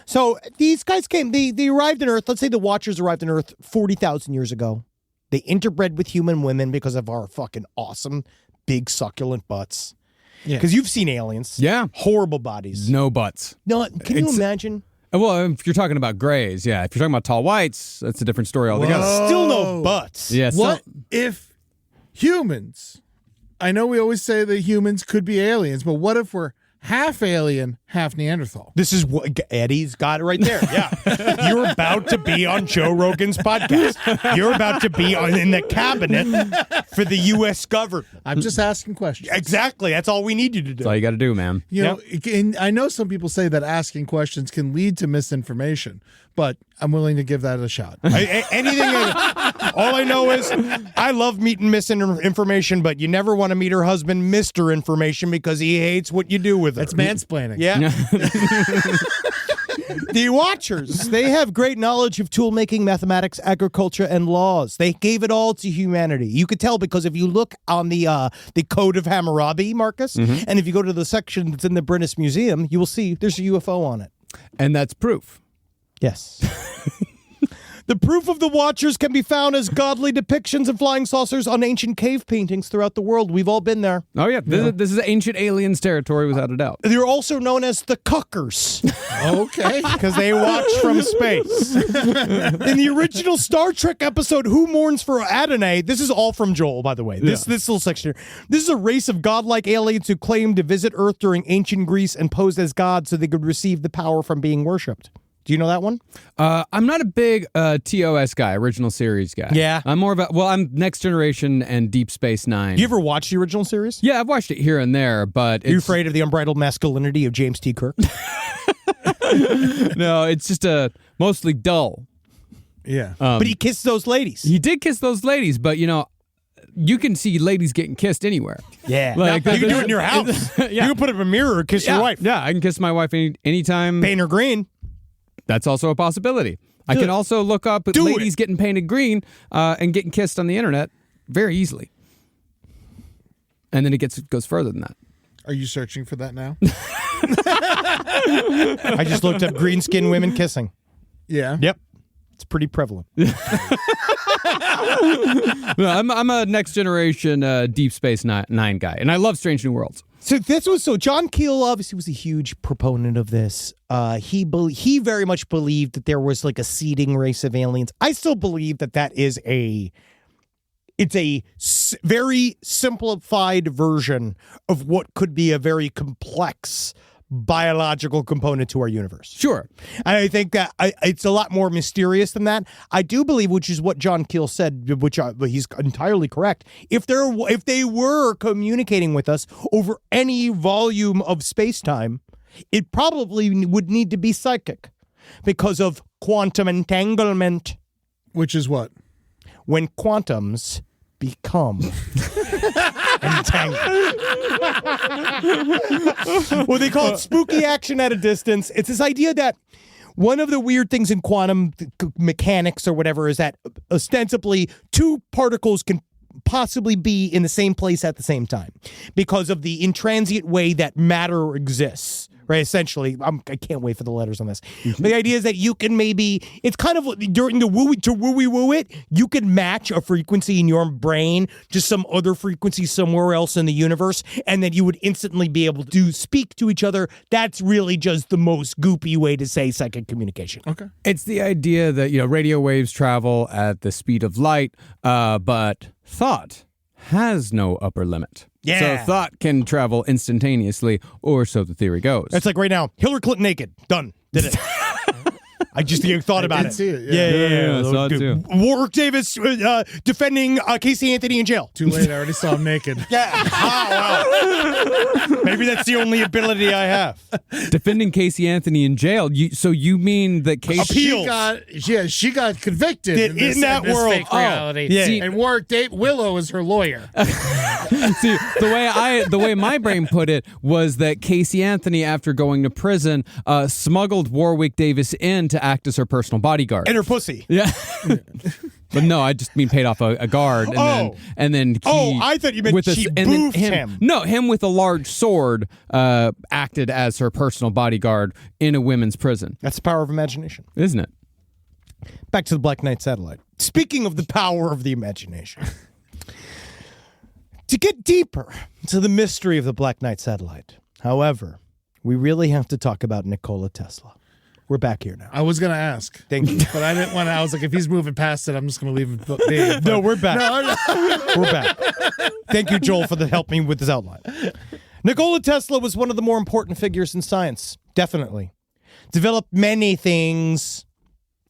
So these guys came, they arrived on Earth. Let's say the Watchers arrived on Earth 40,000 years ago. They interbred with human women because of our fucking awesome, big, succulent butts. Yeah. Because you've seen aliens. Yeah. Horrible bodies. No butts. No, can you imagine? Well, if you're talking about grays, yeah. If you're talking about tall whites, that's a different story altogether. Still no butts. Yeah. What if humans, I know we always say that humans could be aliens, but what if we're half alien, half Neanderthal. This is what Eddie's got it right there. Yeah. You're about to be on Joe Rogan's podcast. You're about to be in the cabinet for the U.S. government. I'm just asking questions. Exactly. That's all we need you to do. That's all you got to do, man. You know, I know some people say that asking questions can lead to misinformation, but I'm willing to give that a shot. Anything. All I know is I love meeting misinformation, but you never want to meet her husband, Mr. Information, because he hates what you do with her. That's mansplaining. Yeah. The Watchers, they have great knowledge of tool making, mathematics, agriculture, and laws. They gave it all to humanity. You could tell because if you look on the Code of Hammurabi, Marcus, and if you go to the section that's in the British Museum, you will see there's a UFO on it. And that's proof. Yes. The proof of the Watchers can be found as godly depictions of flying saucers on ancient cave paintings throughout the world. We've all been there. Oh, yeah. This is ancient aliens territory, without a doubt. They're also known as the Cuckers. Okay. Because they watch from space. In the original Star Trek episode, Who Mourns for Adonai? This is all from Joel, by the way. This little section here. This is a race of godlike aliens who claimed to visit Earth during ancient Greece and posed as gods so they could receive the power from being worshipped. Do you know that one? I'm not a big TOS guy, original series guy. Yeah. I'm more of a, I'm Next Generation and Deep Space Nine. You ever watched the original series? Yeah, I've watched it here and there, but Are you afraid of the unbridled masculinity of James T. Kirk? No, it's just mostly dull. Yeah. But he kissed those ladies. He did kiss those ladies, but you can see ladies getting kissed anywhere. Yeah. Like, you can do it in your house. You can put up a mirror and kiss your wife. Yeah, I can kiss my wife anytime. Paint her green. That's also a possibility. I can also look up ladies getting painted green and getting kissed on the internet very easily. And then it goes further than that. Are you searching for that now? I just looked up green skinned women kissing. Yeah. Yep. It's pretty prevalent. No, I'm a Next Generation Deep Space Nine guy, and I love Strange New Worlds. So John Keel obviously was a huge proponent of this. He very much believed that there was like a seeding race of aliens. I still believe that is it's a very simplified version of what could be a very complex biological component to our universe. Sure. And I think that it's a lot more mysterious than that. I do believe, which is what John Keel said, which he's entirely correct. If they were communicating with us over any volume of space-time, it probably would need to be psychic because of quantum entanglement. Which is what? When quantums become entangled. Well, they call it spooky action at a distance. It's this idea that one of the weird things in quantum mechanics or whatever is that ostensibly two particles can possibly be in the same place at the same time because of the intransient way that matter exists. Right, essentially, I can't wait for the letters on this. But the idea is that you can it's kind of during the woo it, you can match a frequency in your brain to some other frequency somewhere else in the universe, and then you would instantly be able to speak to each other. That's really just the most goopy way to say psychic communication. Okay. It's the idea that, radio waves travel at the speed of light, but thought has no upper limit. Yeah. So thought can travel instantaneously, or so the theory goes. It's like right now, Hillary Clinton naked. Done. Did it. I just thought about it. See it. Yeah, I saw it too. Warwick Davis defending Casey Anthony in jail. Too late. I already saw him naked. Yeah. Oh, wow. Maybe that's the only ability I have. Defending Casey Anthony in jail. So you mean that Casey... Appeals. She got convicted in that world. Fake reality. Yeah. See, and Warwick Willow is her lawyer. See, the way my brain put it was that Casey Anthony, after going to prison, smuggled Warwick Davis in to act as her personal bodyguard. And her pussy. Yeah. But no, I just mean paid off a guard. And then he, I thought you meant she boofed him. No, him with a large sword acted as her personal bodyguard in a women's prison. That's the power of imagination. Isn't it? Back to the Black Knight satellite. Speaking of the power of the imagination. To get deeper into the mystery of the Black Knight satellite, however, we really have to talk about Nikola Tesla. We're back here now. I was going to ask. Thank you. But I didn't want to. I was like, if he's moving past it, I'm just going to leave it be. No, we're back. We're back. Thank you, Joel, for helping me with this outline. Nikola Tesla was one of the more important figures in science, definitely. Developed many things.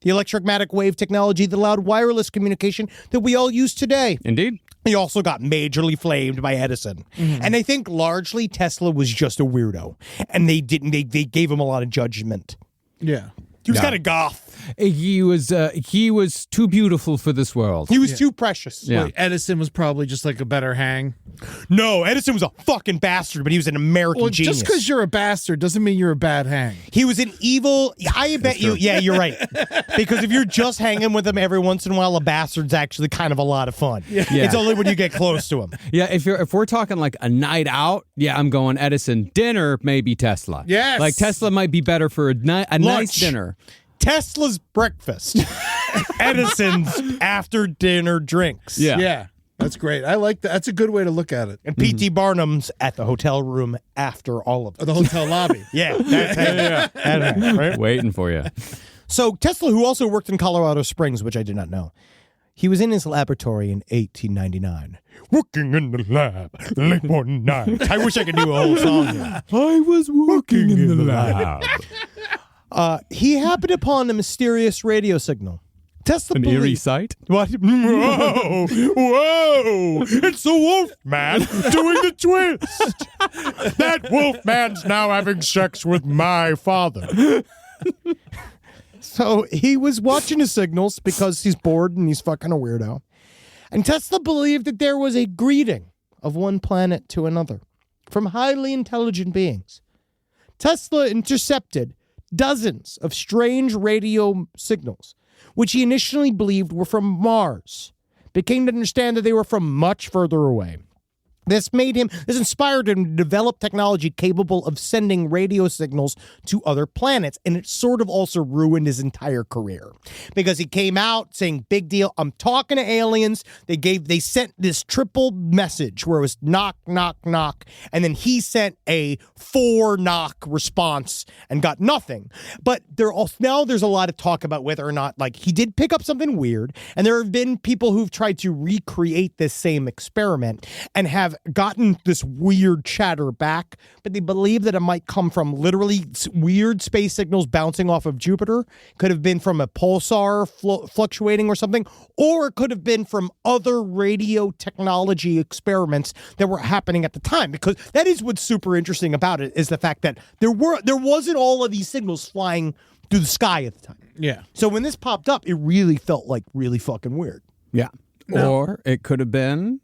The electromagnetic wave technology that allowed wireless communication that we all use today. Indeed. He also got majorly flamed by Edison. And I think largely Tesla was just a weirdo. And they gave him a lot of judgment. Yeah. He was kind of goth. He was too beautiful for this world. He was too precious. Yeah. Wait, Edison was probably just like a better hang. No, Edison was a fucking bastard, but he was an American genius. Just because you're a bastard doesn't mean you're a bad hang. He was an evil. I bet you. Yeah, you're right. Because if you're just hanging with him every once in a while, a bastard's actually kind of a lot of fun. Yeah. It's only when you get close to him. Yeah, if we're talking like a night out, yeah, I'm going Edison. Dinner, maybe Tesla. Yes. Like Tesla might be better for a nice dinner. Tesla's breakfast. Edison's after dinner drinks. Yeah. Yeah. That's great. I like that. That's a good way to look at it. And P.T. Barnum's at the hotel room after all of Or it. the hotel lobby. Yeah, that's right? Waiting for you. So Tesla, who also worked in Colorado Springs, which I did not know, he was in his laboratory in 1899. Working in the lab late one night. I wish I could do a whole song here. I was working in the lab. He happened upon a mysterious radio signal. Tesla An believed- eerie sight? What? Whoa! Whoa! It's the Wolfman doing the twist. That Wolfman's now having sex with my father. So he was watching his signals because he's bored and he's fucking a weirdo. And Tesla believed that there was a greeting of one planet to another from highly intelligent beings. Tesla intercepted dozens of strange radio signals, which he initially believed were from Mars, but came to understand that they were from much further away. This inspired him to develop technology capable of sending radio signals to other planets, and it sort of also ruined his entire career because he came out saying, "Big deal, I'm talking to aliens." They sent this triple message where it was knock, knock, knock, and then he sent a 4-knock response and got nothing. But now there's a lot of talk about whether or not he did pick up something weird, and there have been people who've tried to recreate this same experiment and have gotten this weird chatter back, but they believe that it might come from literally weird space signals bouncing off of Jupiter. Could have been from a pulsar fluctuating or something, or it could have been from other radio technology experiments that were happening at the time, because that is what's super interesting about it, is the fact that there wasn't all of these signals flying through the sky at the time. Yeah. So when this popped up, it really felt like really fucking weird. Yeah. No. Or it could have been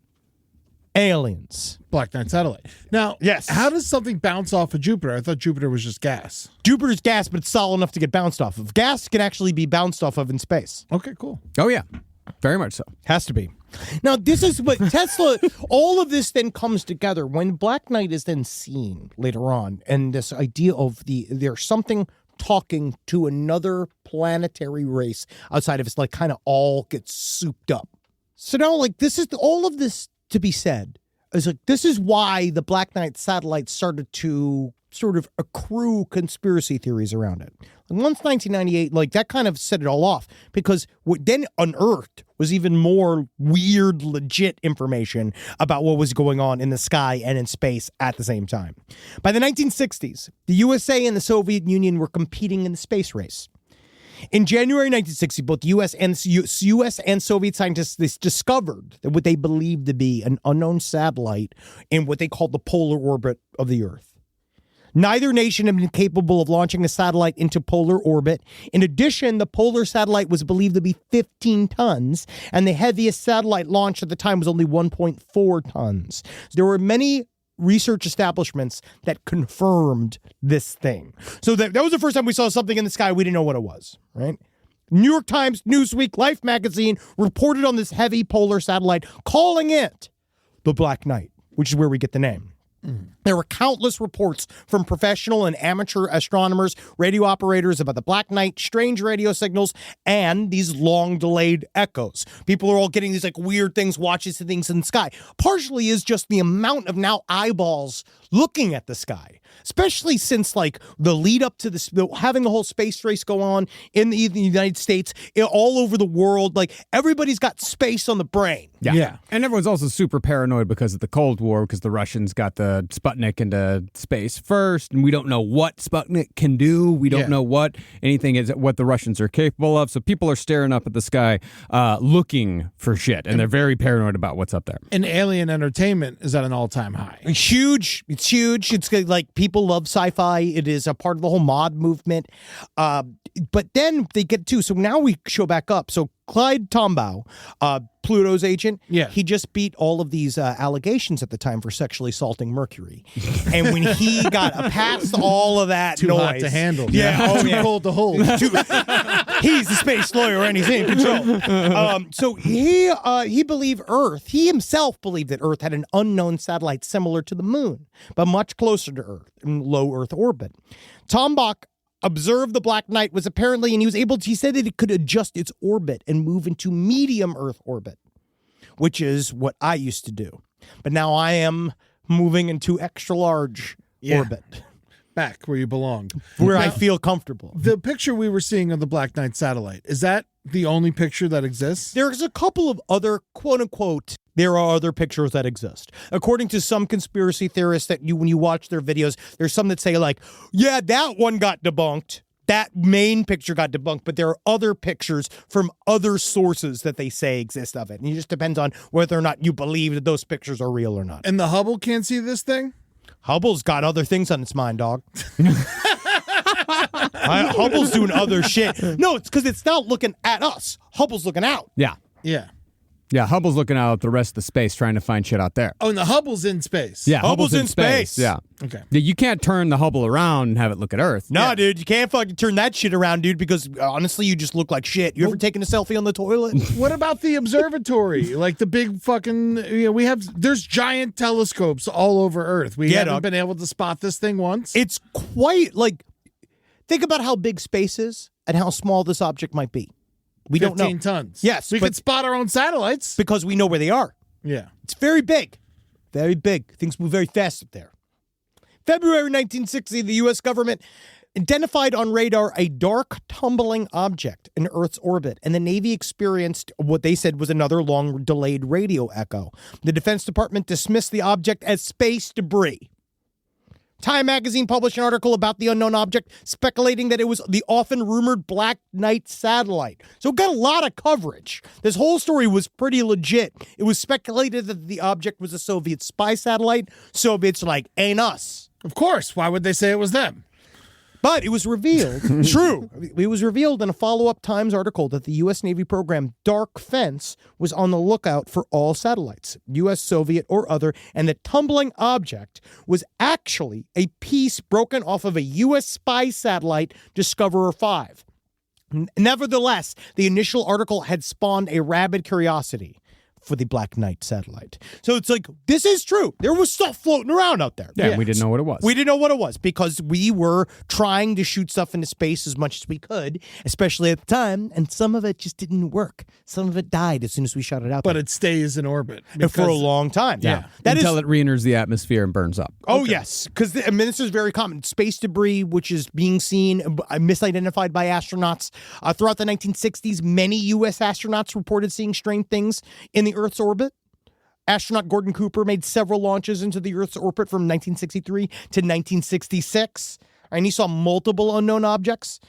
Aliens. Black Knight satellite. Now, Yes. how does something bounce off of Jupiter? I thought Jupiter was just gas. Jupiter's gas, but it's solid enough to get bounced off of. Gas can actually be bounced off of in space. Okay, cool. Oh, yeah. Very much so. Has to be. Now, this is what Tesla, all of this then comes together when Black Knight is then seen later on, and this idea of there's something talking to another planetary race outside of us, kind of all gets souped up. So now, this is all of this to be said, is this is why the Black Knight satellite started to sort of accrue conspiracy theories around it. And once 1998, that kind of set it all off, because what then unearthed was even more weird, legit information about what was going on in the sky and in space at the same time. By the 1960s, the USA and the Soviet Union were competing in the space race. In January 1960, both U.S. and Soviet scientists discovered that what they believed to be an unknown satellite in what they called the polar orbit of the Earth. Neither nation had been capable of launching a satellite into polar orbit. In addition, the polar satellite was believed to be 15 tons, and the heaviest satellite launched at the time was only 1.4 tons. There were many research establishments that confirmed this thing. So that was the first time we saw something in the sky we didn't know what it was, right? New York Times, Newsweek, Life magazine reported on this heavy polar satellite, calling it the Black Knight, which is where we get the name. There were countless reports from professional and amateur astronomers, radio operators about the Black Knight, strange radio signals, and these long-delayed echoes. People are all getting these weird things, watching things in the sky. Partially is just the amount of now eyeballs looking at the sky, especially since like the lead up to this, having the whole space race go on in the United States, all over the world. Like everybody's got space on the brain. Yeah. And everyone's also super paranoid because of the Cold War, because the Russians got the Sputnik into space first, and we don't know what Sputnik can do. We don't know what the Russians are capable of. So people are staring up at the sky, looking for shit, and they're very paranoid about what's up there. And alien entertainment is at an all-time high. It's huge. It's huge. It's like people love sci-fi. It is a part of the whole mod movement. But then they get to, so now we show back up. So Clyde Tombaugh, Pluto's agent, he just beat all of these allegations at the time for sexually assaulting Mercury. And when he got past all of that Too noise. hot to handle. Too cold to hold. He's the space lawyer and he's in control. So he believed Earth, he himself believed that Earth had an unknown satellite similar to the moon, but much closer to Earth in low Earth orbit. Tombaugh observed the Black Knight was apparently, and he said that it could adjust its orbit and move into medium Earth orbit, which is what I used to do. But now I am moving into extra large orbit. Back where you belong. Where I feel comfortable. The picture we were seeing of the Black Knight satellite, is that the only picture that exists? There's a couple of other, quote unquote, there are other pictures that exist. According to some conspiracy theorists that when you watch their videos, there's some that say like, yeah, that one got debunked. That main picture got debunked, but there are other pictures from other sources that they say exist of it. And it just depends on whether or not you believe that those pictures are real or not. And the Hubble can't see this thing? Hubble's got other things on its mind, dog. Hubble's doing other shit. No, it's because it's not looking at us. Hubble's looking out. Yeah. Yeah, Hubble's looking out at the rest of the space trying to find shit out there. Oh, and the Hubble's in space. Yeah, Hubble's in space. Yeah. Okay. Yeah, you can't turn the Hubble around and have it look at Earth. No, dude, you can't fucking turn that shit around, dude, because honestly, you just look like shit. You ever taken a selfie on the toilet? What about the observatory? Like the big fucking, there's giant telescopes all over Earth. We haven't been able to spot this thing once. It's quite like, think about how big space is and how small this object might be. We don't know. 15 tons. Yes. We could spot our own satellites. Because we know where they are. Yeah. It's very big. Very big. Things move very fast up there. February 1960, the U.S. government identified on radar a dark, tumbling object in Earth's orbit, and the Navy experienced what they said was another long-delayed radio echo. The Defense Department dismissed the object as space debris. Time magazine published an article about the unknown object, speculating that it was the often rumored Black Knight satellite. So it got a lot of coverage. This whole story was pretty legit. It was speculated that the object was a Soviet spy satellite. Soviets like, ain't us. Of course. Why would they say it was them? But it was revealed, true, it was revealed in a follow-up Times article that the U.S. Navy program Dark Fence was on the lookout for all satellites, U.S., Soviet, or other, and the tumbling object was actually a piece broken off of a U.S. spy satellite, Discoverer 5. Nevertheless, the initial article had spawned a rabid curiosity for the Black Knight satellite. So it's like, this is true. There was stuff floating around out there. Yeah, we didn't know what it was. We didn't know what it was because we were trying to shoot stuff into space as much as we could, especially at the time, and some of it just didn't work. Some of it died as soon as we shot it out But there. it stays in orbit. For a long time. Yeah. Until it re-enters the atmosphere and burns up. Oh, yes. Because this is very common. Space debris, which is being seen, misidentified by astronauts. Throughout the 1960s, many U.S. astronauts reported seeing strange things in the Earth's orbit. Astronaut Gordon Cooper made several launches into the Earth's orbit from 1963 to 1966. And he saw multiple unknown objects.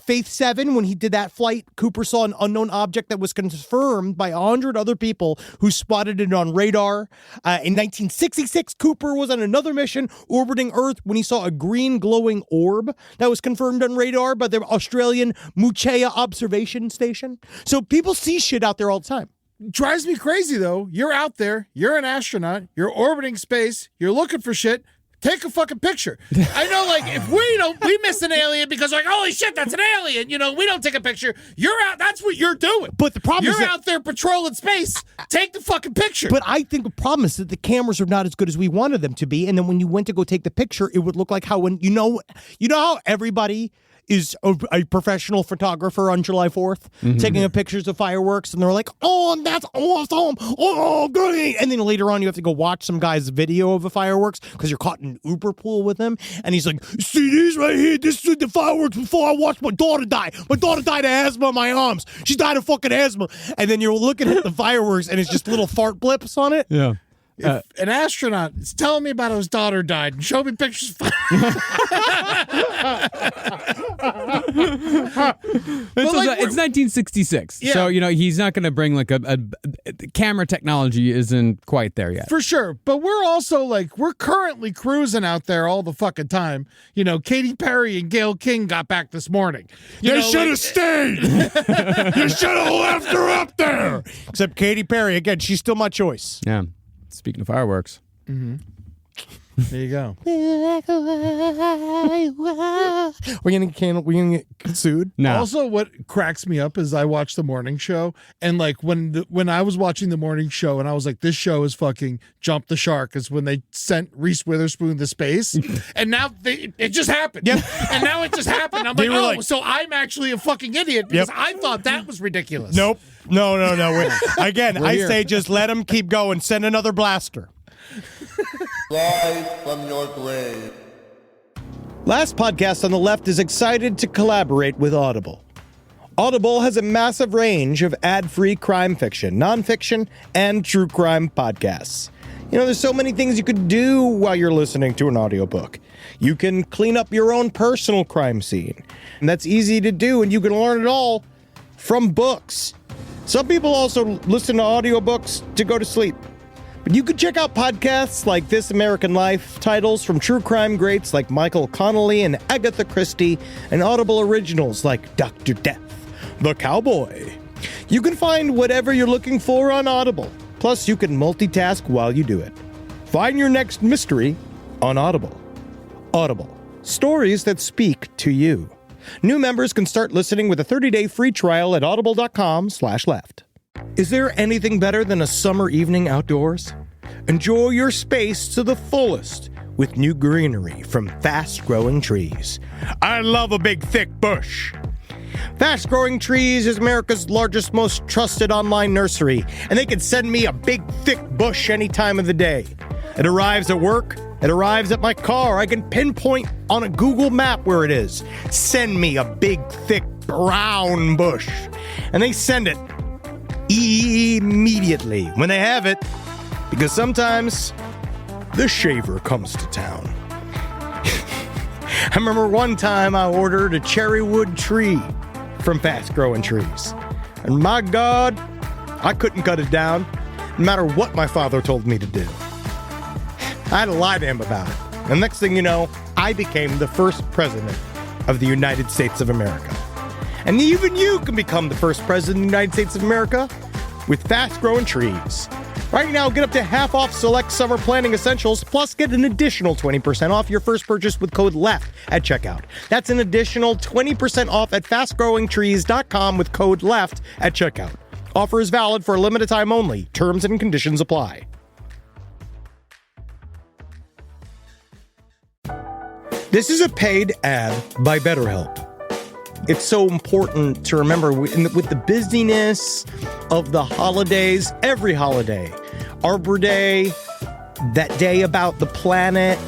Faith 7, when he did that flight, Cooper saw an unknown object that was confirmed by 100 other people who spotted it on radar. In 1966, Cooper was on another mission orbiting Earth when he saw a green glowing orb that was confirmed on radar by the Australian Moochea Observation Station. So people see shit out there all the time. Drives me crazy, though. You're out there. You're an astronaut. You're orbiting space. You're looking for shit. Take a fucking picture. I know, like, if we miss an alien because we're like, holy shit, that's an alien. We don't take a picture. You're out. That's what you're doing. But the problem is you're out there patrolling space. Take the fucking picture. But I think the problem is that the cameras are not as good as we wanted them to be. And then when you went to go take the picture, it would look like how when you know how everybody is a professional photographer on July 4th taking pictures of fireworks, and they're like, oh, that's awesome. Oh, great. And then later on, you have to go watch some guy's video of the fireworks because you're caught in an Uber pool with him. And he's like, see these right here? This is the fireworks before I watched my daughter die. My daughter died of asthma in my arms. She died of fucking asthma. And then you're looking at the fireworks, and it's just little fart blips on it. Yeah. If an astronaut is telling me about how his daughter died and show me pictures of It's 1966, Yeah. so he's not going to bring like a camera technology isn't quite there yet. For sure. But we're also like, we're currently cruising out there all the fucking time. Katy Perry and Gayle King got back this morning. You should have stayed. You should have left her up there. Except Katy Perry, again, she's still my choice. Yeah. Speaking of fireworks. There you go. We're gonna get sued. No. Also, what cracks me up is I watch the morning show, and like when I was watching the morning show, and I was like, this show is fucking jump the shark, is when they sent Reese Witherspoon to space, and now it just happened. Yep. And now it just happened. I'm They like, were oh, like- so I'm actually a fucking idiot because I thought that was ridiculous. Nope. No. Again, I here. say just let him keep going. Send another blaster. Live from your grave. Last Podcast on the Left is excited to collaborate with Audible. Audible has a massive range of ad-free crime fiction, nonfiction, and true crime podcasts. There's so many things you could do while you're listening to an audiobook. You can clean up your own personal crime scene. And that's easy to do, and you can learn it all from books. Some people also listen to audiobooks to go to sleep. But you could check out podcasts like This American Life, titles from true crime greats like Michael Connelly and Agatha Christie, and Audible originals like Dr. Death, The Cowboy. You can find whatever you're looking for on Audible. Plus, you can multitask while you do it. Find your next mystery on Audible. Audible. Stories that speak to you. New members can start listening with a 30-day free trial at audible.com/left. Is there anything better than a summer evening outdoors? Enjoy your space to the fullest with new greenery from Fast Growing Trees. I love a big, thick bush. Fast Growing Trees is America's largest, most trusted online nursery, and they can send me a big, thick bush any time of the day. It arrives at work. It arrives at my car. I can pinpoint on a Google map where it is. Send me a big, thick, brown bush. And they send it immediately when they have it, because sometimes the shaver comes to town. I remember one time I ordered a cherry wood tree from Fast Growing Trees, and my God, I couldn't cut it down no matter what my father told me to do. I had to lie to him about it, and next thing you know, I became the first president of the United States of America. And even you can become the first president of the United States of America with Fast Growing Trees. Right now, get up to half off select summer planting essentials, plus get an additional 20% off your first purchase with code LEFT at checkout. That's an additional 20% off at fastgrowingtrees.com with code LEFT at checkout. Offer is valid for a limited time only. Terms and conditions apply. This is a paid ad by BetterHelp. It's so important to remember with the busyness of the holidays, every holiday, Arbor Day, that day about the planet,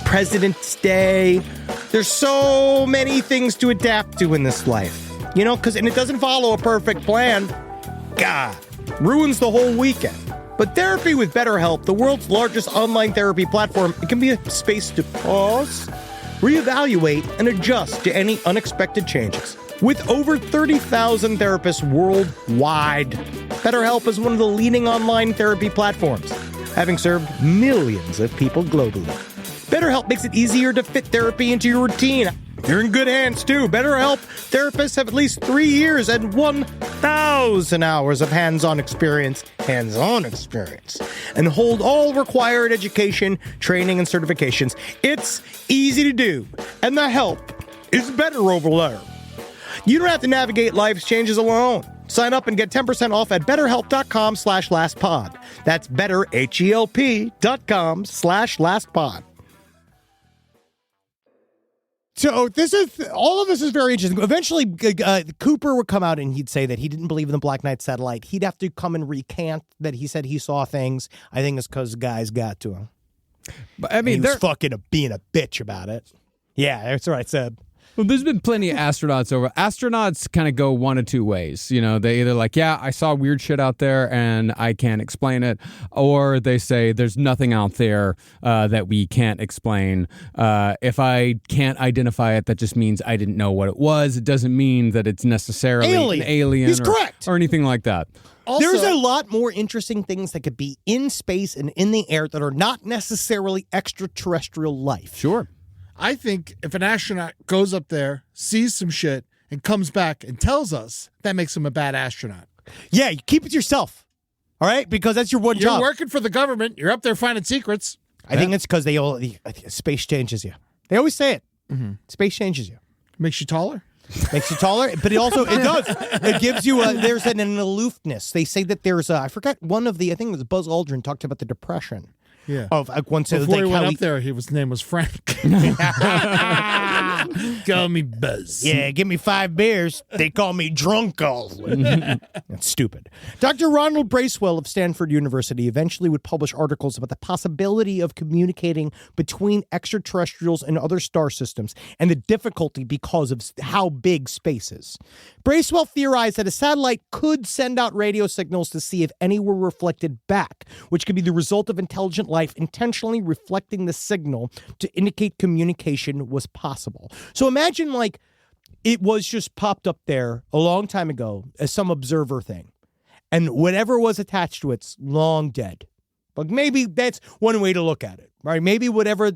President's Day. There's so many things to adapt to in this life, and it doesn't follow a perfect plan. God, ruins the whole weekend. But therapy with BetterHelp, the world's largest online therapy platform, it can be a space to pause, reevaluate, and adjust to any unexpected changes. With over 30,000 therapists worldwide, BetterHelp is one of the leading online therapy platforms, having served millions of people globally. BetterHelp makes it easier to fit therapy into your routine. You're in good hands, too. BetterHelp therapists have at least 3 years and 1,000 hours of hands-on experience, and hold all required education, training, and certifications. It's easy to do, and the help is better over there. You don't have to navigate life's changes alone. Sign up and get 10% off at betterhelp.com/lastpod. That's betterhelp.com/lastpod. So all of this is very interesting. Eventually, Cooper would come out and he'd say that he didn't believe in the Black Knight satellite. He'd have to come and recant that he said he saw things. I think it's because guys got to him. But, I mean, he was fucking being a bitch about it. Yeah, that's what I said. Well, there's been plenty of astronauts over. Astronauts kind of go one of two ways. You know, they either like, yeah, I saw weird shit out there and I can't explain it, or they say there's nothing out there that we can't explain. If I can't identify it, that just means I didn't know what it was. It doesn't mean that it's necessarily an alien. He's correct. Or anything like that. Also, there's a lot more interesting things that could be in space and in the air that are not necessarily extraterrestrial life. Sure. I think if an astronaut goes up there, sees some shit, and comes back and tells us, that makes him a bad astronaut. Yeah, you keep it to yourself. All right? Because that's your one job. You're working for the government. You're up there finding secrets. I think it's because space changes you. They always say it. Mm-hmm. Space changes you. Makes you taller? Makes you taller, but it does. It gives you there's an aloofness. They say that there's I forgot I think it was Buzz Aldrin talked about the depression. Yeah. Of once before he went up there, his name was Frank. Call me Buzz. Yeah, give me 5 beers. They call me Drunko. That's stupid. Dr. Ronald Bracewell of Stanford University eventually would publish articles about the possibility of communicating between extraterrestrials and other star systems and the difficulty because of how big space is. Bracewell theorized that a satellite could send out radio signals to see if any were reflected back, which could be the result of intelligent life intentionally reflecting the signal to indicate communication was possible. So imagine like it was just popped up there a long time ago as some observer thing, and whatever was attached to it's long dead. But maybe that's one way to look at it, right? Maybe whatever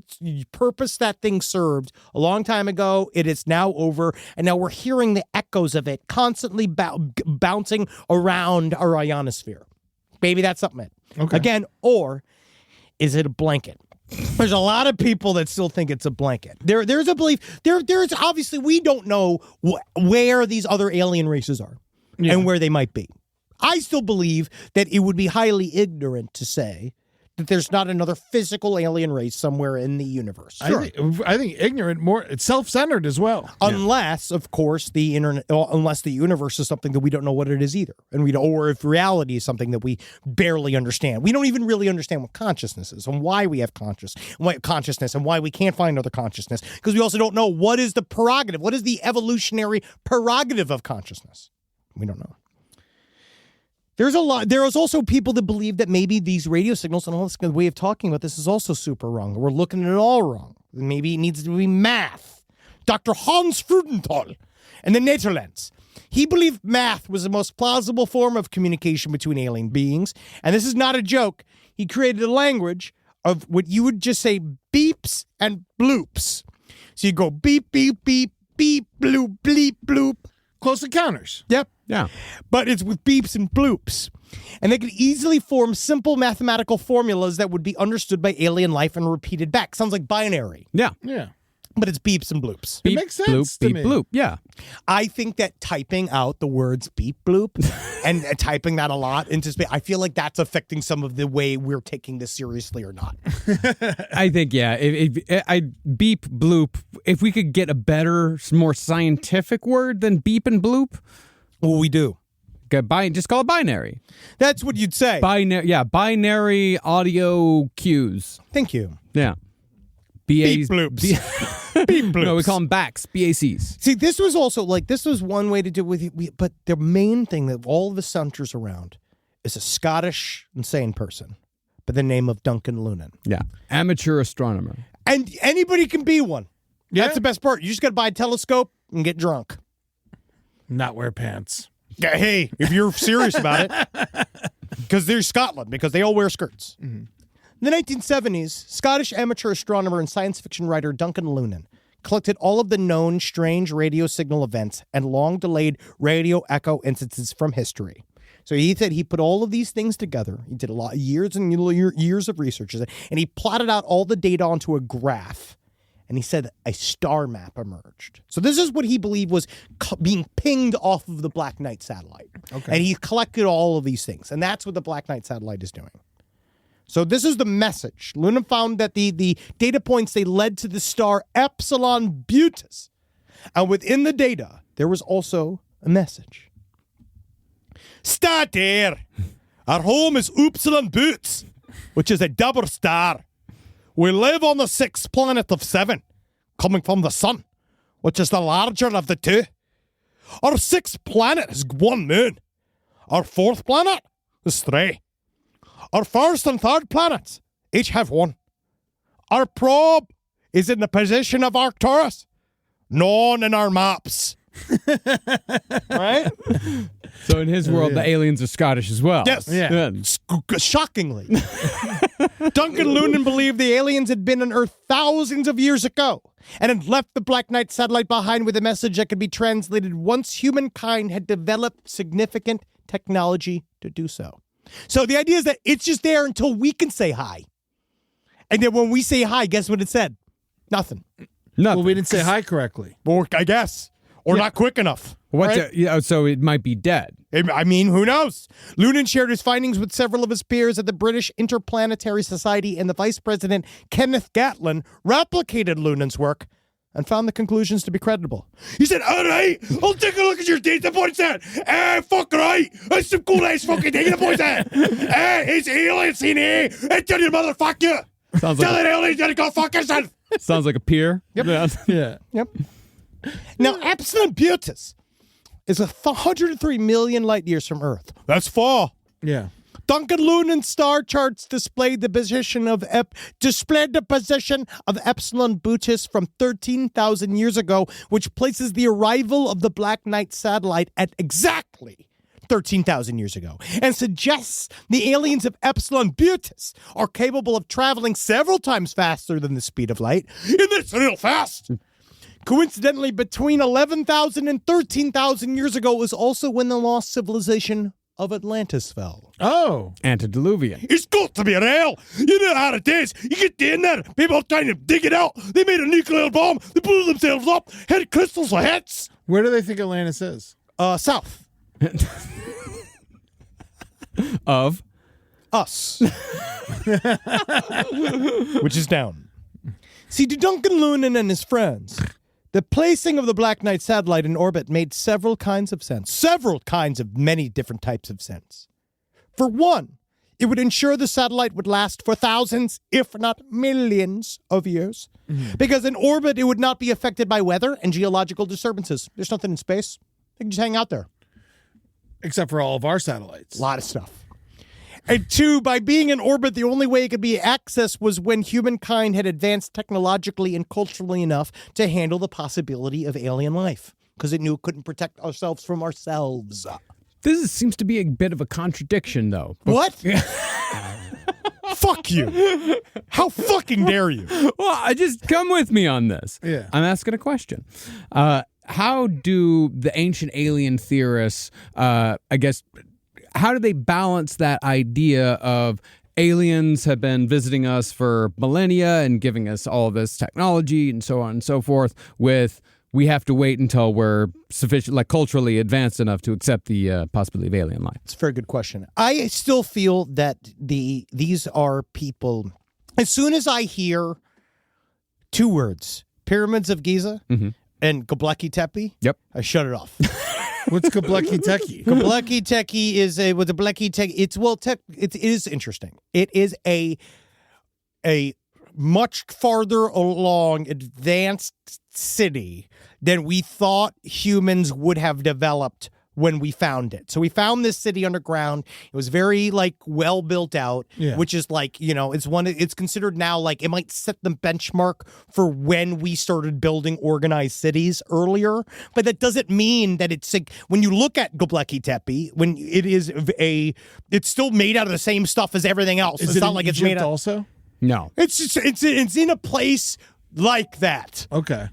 purpose that thing served a long time ago, it is now over, and now we're hearing the echoes of it constantly bouncing around our ionosphere. Maybe that's something. Okay. Again, or is it a blanket? There's a lot of people that still think it's a blanket. There's a belief. There's obviously we don't know where these other alien races are and where they might be. I still believe that it would be highly ignorant to say that there's not another physical alien race somewhere in the universe. Sure. I think ignorant more. It's self-centered as well. Unless, of course, unless the universe is something that we don't know what it is either, or if reality is something that we barely understand. We don't even really understand what consciousness is and why we have consciousness and why we can't find other consciousness, because we also don't know what is the prerogative, what is the evolutionary prerogative of consciousness. We don't know. There's a lot. There is also people that believe that maybe these radio signals and all this way of talking about this is also super wrong. We're looking at it all wrong. Maybe it needs to be math. Dr. Hans Freudenthal in the Netherlands. He believed math was the most plausible form of communication between alien beings. And this is not a joke. He created a language of what you would just say beeps and bloops. So you go beep, beep, beep, beep, bloop, bleep, bloop. Close encounters. Yep. Yeah. But it's with beeps and bloops. And they could easily form simple mathematical formulas that would be understood by alien life and repeated back. Sounds like binary. Yeah. Yeah. But it's beeps and bloops. It makes sense to beep, me. bloop. Yeah. I think that typing out the words beep bloop and typing that a lot into space, I feel like that's affecting some of the way we're taking this seriously or not. I think, yeah. I beep bloop. If we could get a better, more scientific word than beep and bloop. Well, we do. Just call it binary. That's what you'd say. Binary audio cues. Thank you. Yeah. Beep bloops. Beep bloops. No, we call them BACs, BACs. See, this was also this was one way to do it with but the main thing that all of this centers around is a Scottish insane person by the name of Duncan Lunan. Yeah. Amateur astronomer. And anybody can be one. Yeah. That's the best part. You just got to buy a telescope and get drunk. Not wear pants. Yeah, hey, if you're serious about it. Because they're Scotland, because they all wear skirts. Mm-hmm. In the 1970s, Scottish amateur astronomer and science fiction writer Duncan Lunan collected all of the known strange radio signal events and long-delayed radio echo instances from history. So he said he put all of these things together. He did a lot of years and years of research, and he plotted out all the data onto a graph. And he said a star map emerged. So this is what he believed was being pinged off of the Black Knight satellite. Okay. And he collected all of these things. And that's what the Black Knight satellite is doing. So this is the message. Luna found that the data points, they led to the star Epsilon Buttis. And within the data, there was also a message. Star there. Our home is Upsilon Buttis, which is a double star. We live on the sixth planet of 7, coming from the sun, which is the larger of the two. Our sixth planet has 1 moon. Our fourth planet is 3. Our first and third planets each have 1. Our probe is in the position of Arcturus, known in our maps. Right? So in his world, the aliens are Scottish as well. Yes. Yeah. Shockingly. Duncan Lunan believed the aliens had been on Earth thousands of years ago and had left the Black Knight satellite behind with a message that could be translated once humankind had developed significant technology to do so. So the idea is that it's just there until we can say hi. And then when we say hi, guess what it said? Nothing. Well, we didn't say hi correctly. Or I guess. Or not quick enough. What's right? so it might be dead. I mean, who knows? Lunan shared his findings with several of his peers at the British Interplanetary Society, and the vice president, Kenneth Gatlin, replicated Lunan's work and found the conclusions to be credible. He said, all right, I'll take a look at your data points then. Fuck right. That's some cool ass fucking data points then. It's aliens in here. I tell you, motherfucker. Tell that aliens to go fuck yourself. Sounds like a peer. Yep. Yeah. Yep. Now, Epsilon Buttis is 103 million light years from Earth. That's far. Yeah. Duncan Lunan's star charts displayed the position of Epsilon Buttis from 13,000 years ago, which places the arrival of the Black Knight satellite at exactly 13,000 years ago, and suggests the aliens of Epsilon Buttis are capable of traveling several times faster than the speed of light. And that's real fast. Coincidentally, between 11,000 and 13,000 years ago was also when the lost civilization of Atlantis fell. Oh. Antediluvian. It's got to be real. You know how it is. You get in there, people are trying to dig it out. They made a nuclear bomb. They blew themselves up, had crystals for heads. Where do they think Atlantis is? South. Of? Us. Which is down. See, to Duncan Lunan and his friends, the placing of the Black Knight satellite in orbit made several kinds of sense. Several kinds of many different types of sense. For one, it would ensure the satellite would last for thousands, if not millions of years. Mm-hmm. Because in orbit, it would not be affected by weather and geological disturbances. There's nothing in space. They can just hang out there. Except for all of our satellites. A lot of stuff. And two, by being in orbit, the only way it could be accessed was when humankind had advanced technologically and culturally enough to handle the possibility of alien life, because it knew it couldn't protect ourselves from ourselves. Seems to be a bit of a contradiction, though. What? Fuck you. How fucking dare you? Well, just come with me on this. Yeah. I'm asking a question. How do the ancient alien theorists, how do they balance that idea of aliens have been visiting us for millennia and giving us all this technology and so on and so forth with we have to wait until we're sufficient, like culturally advanced enough to accept the possibility of alien life? It's a very good question. I still feel that these are people, as soon as I hear 2 words, Pyramids of Giza and Göbekli Tepe, Yep. I shut it off. What's Göbekli Tepe? Göbekli Tepe is a it is interesting. It is a much farther along advanced city than we thought humans would have developed when we found it. So we found this city underground. It was very well built out, which is it's considered now it might set the benchmark for when we started building organized cities earlier. But that doesn't mean that it's when you look at Göbekli Tepe, when it's still made out of the same stuff as everything else. It's not like it's made out also. No, it's in a place like that. Okay.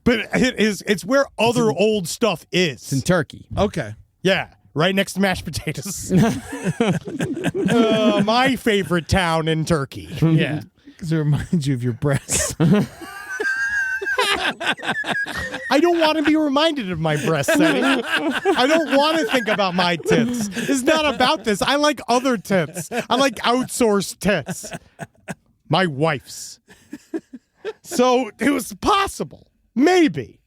But it's where other old stuff is. it's in Turkey. Okay. Yeah, right next to mashed potatoes. My favorite town in Turkey. Yeah. Because it reminds you of your breasts. I don't want to be reminded of my breasts, Eddie. I don't want to think about my tits. It's not about this. I like other tits. I like outsourced tits. My wife's. So it was possible, maybe,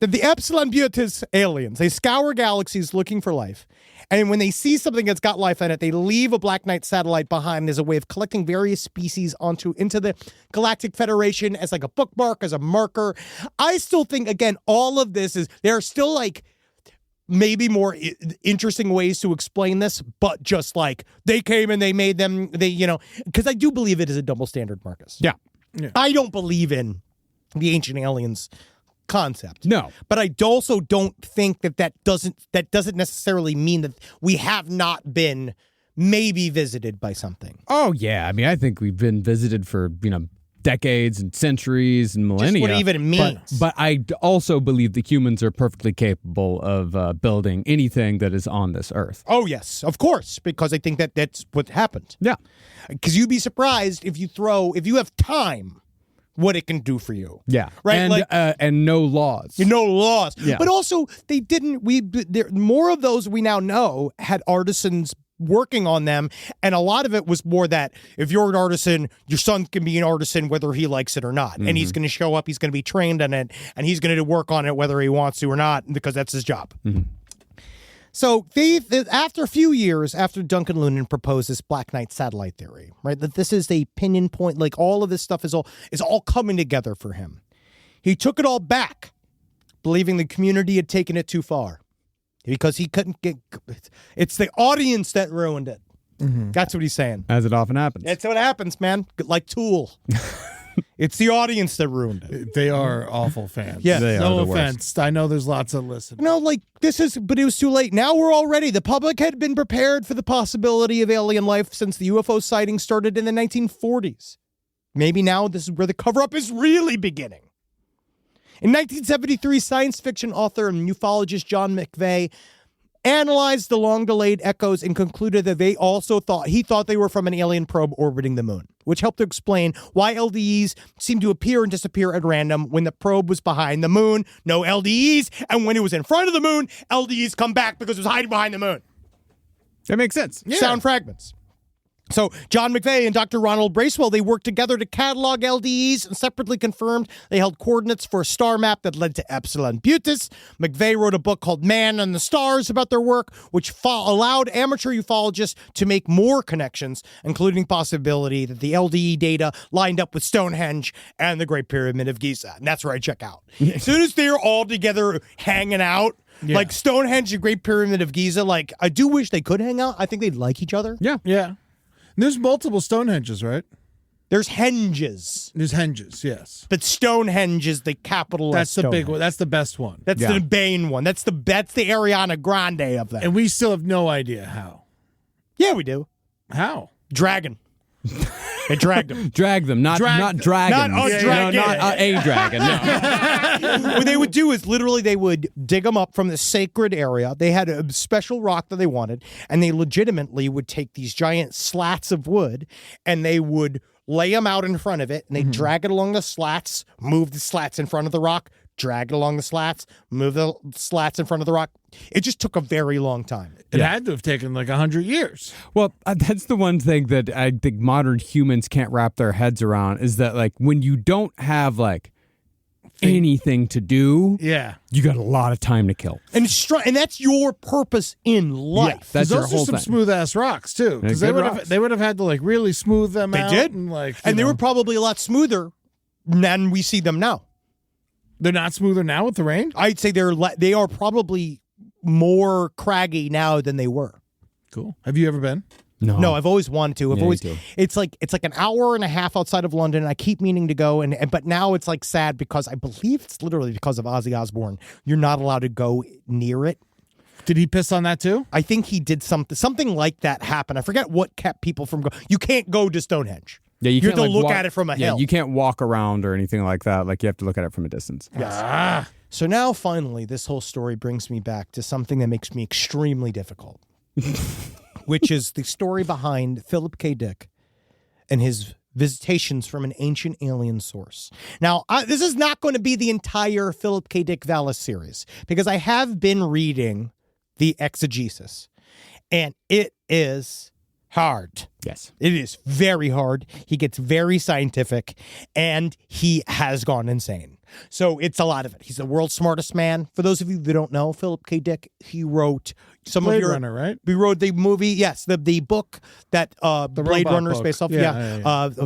that the Epsilon Biotis aliens, they scour galaxies looking for life. And when they see something that's got life in it, they leave a Black Knight satellite behind as a way of collecting various species into the Galactic Federation as like a bookmark, as a marker. I still think, again, all of this is, there are still like maybe more interesting ways to explain this, but just like they came and they made them, because I do believe it is a double standard, Marcus. Yeah. I don't believe in the ancient aliens concept. No. But I also don't think that doesn't necessarily mean that we have not been maybe visited by something. Oh, yeah. I mean, I think we've been visited for, decades and centuries and millennia. Just what it even means. But I also believe that humans are perfectly capable of building anything that is on this earth. Oh, yes, of course, because I think that's what happened. Yeah. Because you'd be surprised if you have time, what it can do for you. Yeah. Right. And no laws. No laws. Yeah. But also, more of those we now know had artisans working on them, and a lot of it was more that if you're an artisan, your son can be an artisan whether he likes it or not. And he's going to show up, he's going to be trained on it, and he's going to work on it whether he wants to or not, because that's his job. So after a few years after Duncan Lunan proposed this Black Knight satellite theory, right, that this is a pinion point, like all of this stuff is all coming together for him. He took it all back, believing the community had taken it too far. Because he couldn't it's the audience that ruined it. That's what he's saying. As it often happens. That's what happens, man. Like Tool. It's the audience that ruined it. They are awful fans. Yeah. They no are the offense. I know there's lots of listeners. But it was too late. Now we're all ready. The public had been prepared for the possibility of alien life since the UFO sighting started in the 1940s. Maybe now this is where the cover-up is really beginning. In 1973, science fiction author and ufologist John McVeigh analyzed the long-delayed echoes and concluded that he thought they were from an alien probe orbiting the moon, which helped to explain why LDEs seemed to appear and disappear at random when the probe was behind the moon. No LDEs, and when it was in front of the moon, LDEs come back because it was hiding behind the moon. That makes sense. Yeah. Sound fragments. So John McVeigh and Dr. Ronald Bracewell, they worked together to catalog LDEs and separately confirmed they held coordinates for a star map that led to Epsilon Biotis. McVeigh wrote a book called Man and the Stars about their work, which allowed amateur ufologists to make more connections, including possibility that the LDE data lined up with Stonehenge and the Great Pyramid of Giza. And that's where I check out. As soon as they're all together hanging out, like Stonehenge and Great Pyramid of Giza, like I do wish they could hang out. I think they'd like each other. Yeah. Yeah. There's multiple Stonehenges, right? There's henges. There's henges, yes. But Stonehenge is the capital. That's the big one. That's the best one. That's the Bane one. That's the Ariana Grande of them. And we still have no idea how. Yeah, we do. How? Dragon. They dragged them. Drag them, not dragons. Not a dragon. Not a dragon. No. What they would do is literally they would dig them up from the sacred area. They had a special rock that they wanted, and they legitimately would take these giant slats of wood, and they would lay them out in front of it, and they drag it along the slats, move the slats in front of the rock, drag it along the slats, move the slats in front of the rock. It just took a very long time. It had to have taken like 100 years. Well, that's the one thing that I think modern humans can't wrap their heads around is that, like, when you don't have, like, anything to do, you got a lot of time to kill. And that's your purpose in life. Yeah, that's your those whole are some thing. smooth ass rocks too, because They're they good would rocks. they would have had to like really smooth them They out. did. And like, And they were probably a lot smoother than we see them now. they're not smoother now with the rain. I'd say they are probably more craggy now than they were. Cool. Have you ever been? No, I've always wanted to. me too. It's like an hour and a half outside of London, and I keep meaning to go, but now it's like sad because I believe it's literally because of Ozzy Osbourne. You're not allowed to go near it. Did he piss on that too? I think he did something like that happen. I forget what kept people from going. You can't go to Stonehenge. Yeah, you have can't to like, look at it from a hill. You can't walk around or anything like that. Like, you have to look at it from a distance. Yes. So now, finally, this whole story brings me back to something that makes me extremely difficult, which is the story behind Phillip K Dick and his Visitations from an Ancient Alien Source. Now, this is not going to be the entire Phillip K. Dick Valis series, because I have been reading the exegesis, and it is hard. Yes. It is very hard. He gets very scientific, and he has gone insane. So it's a lot of it. He's the world's smartest man. For those of you that don't know, Phillip K. Dick, he wrote some Blade of your... Runner, right? He wrote the movie, yes, the book that Blade Runner is based off.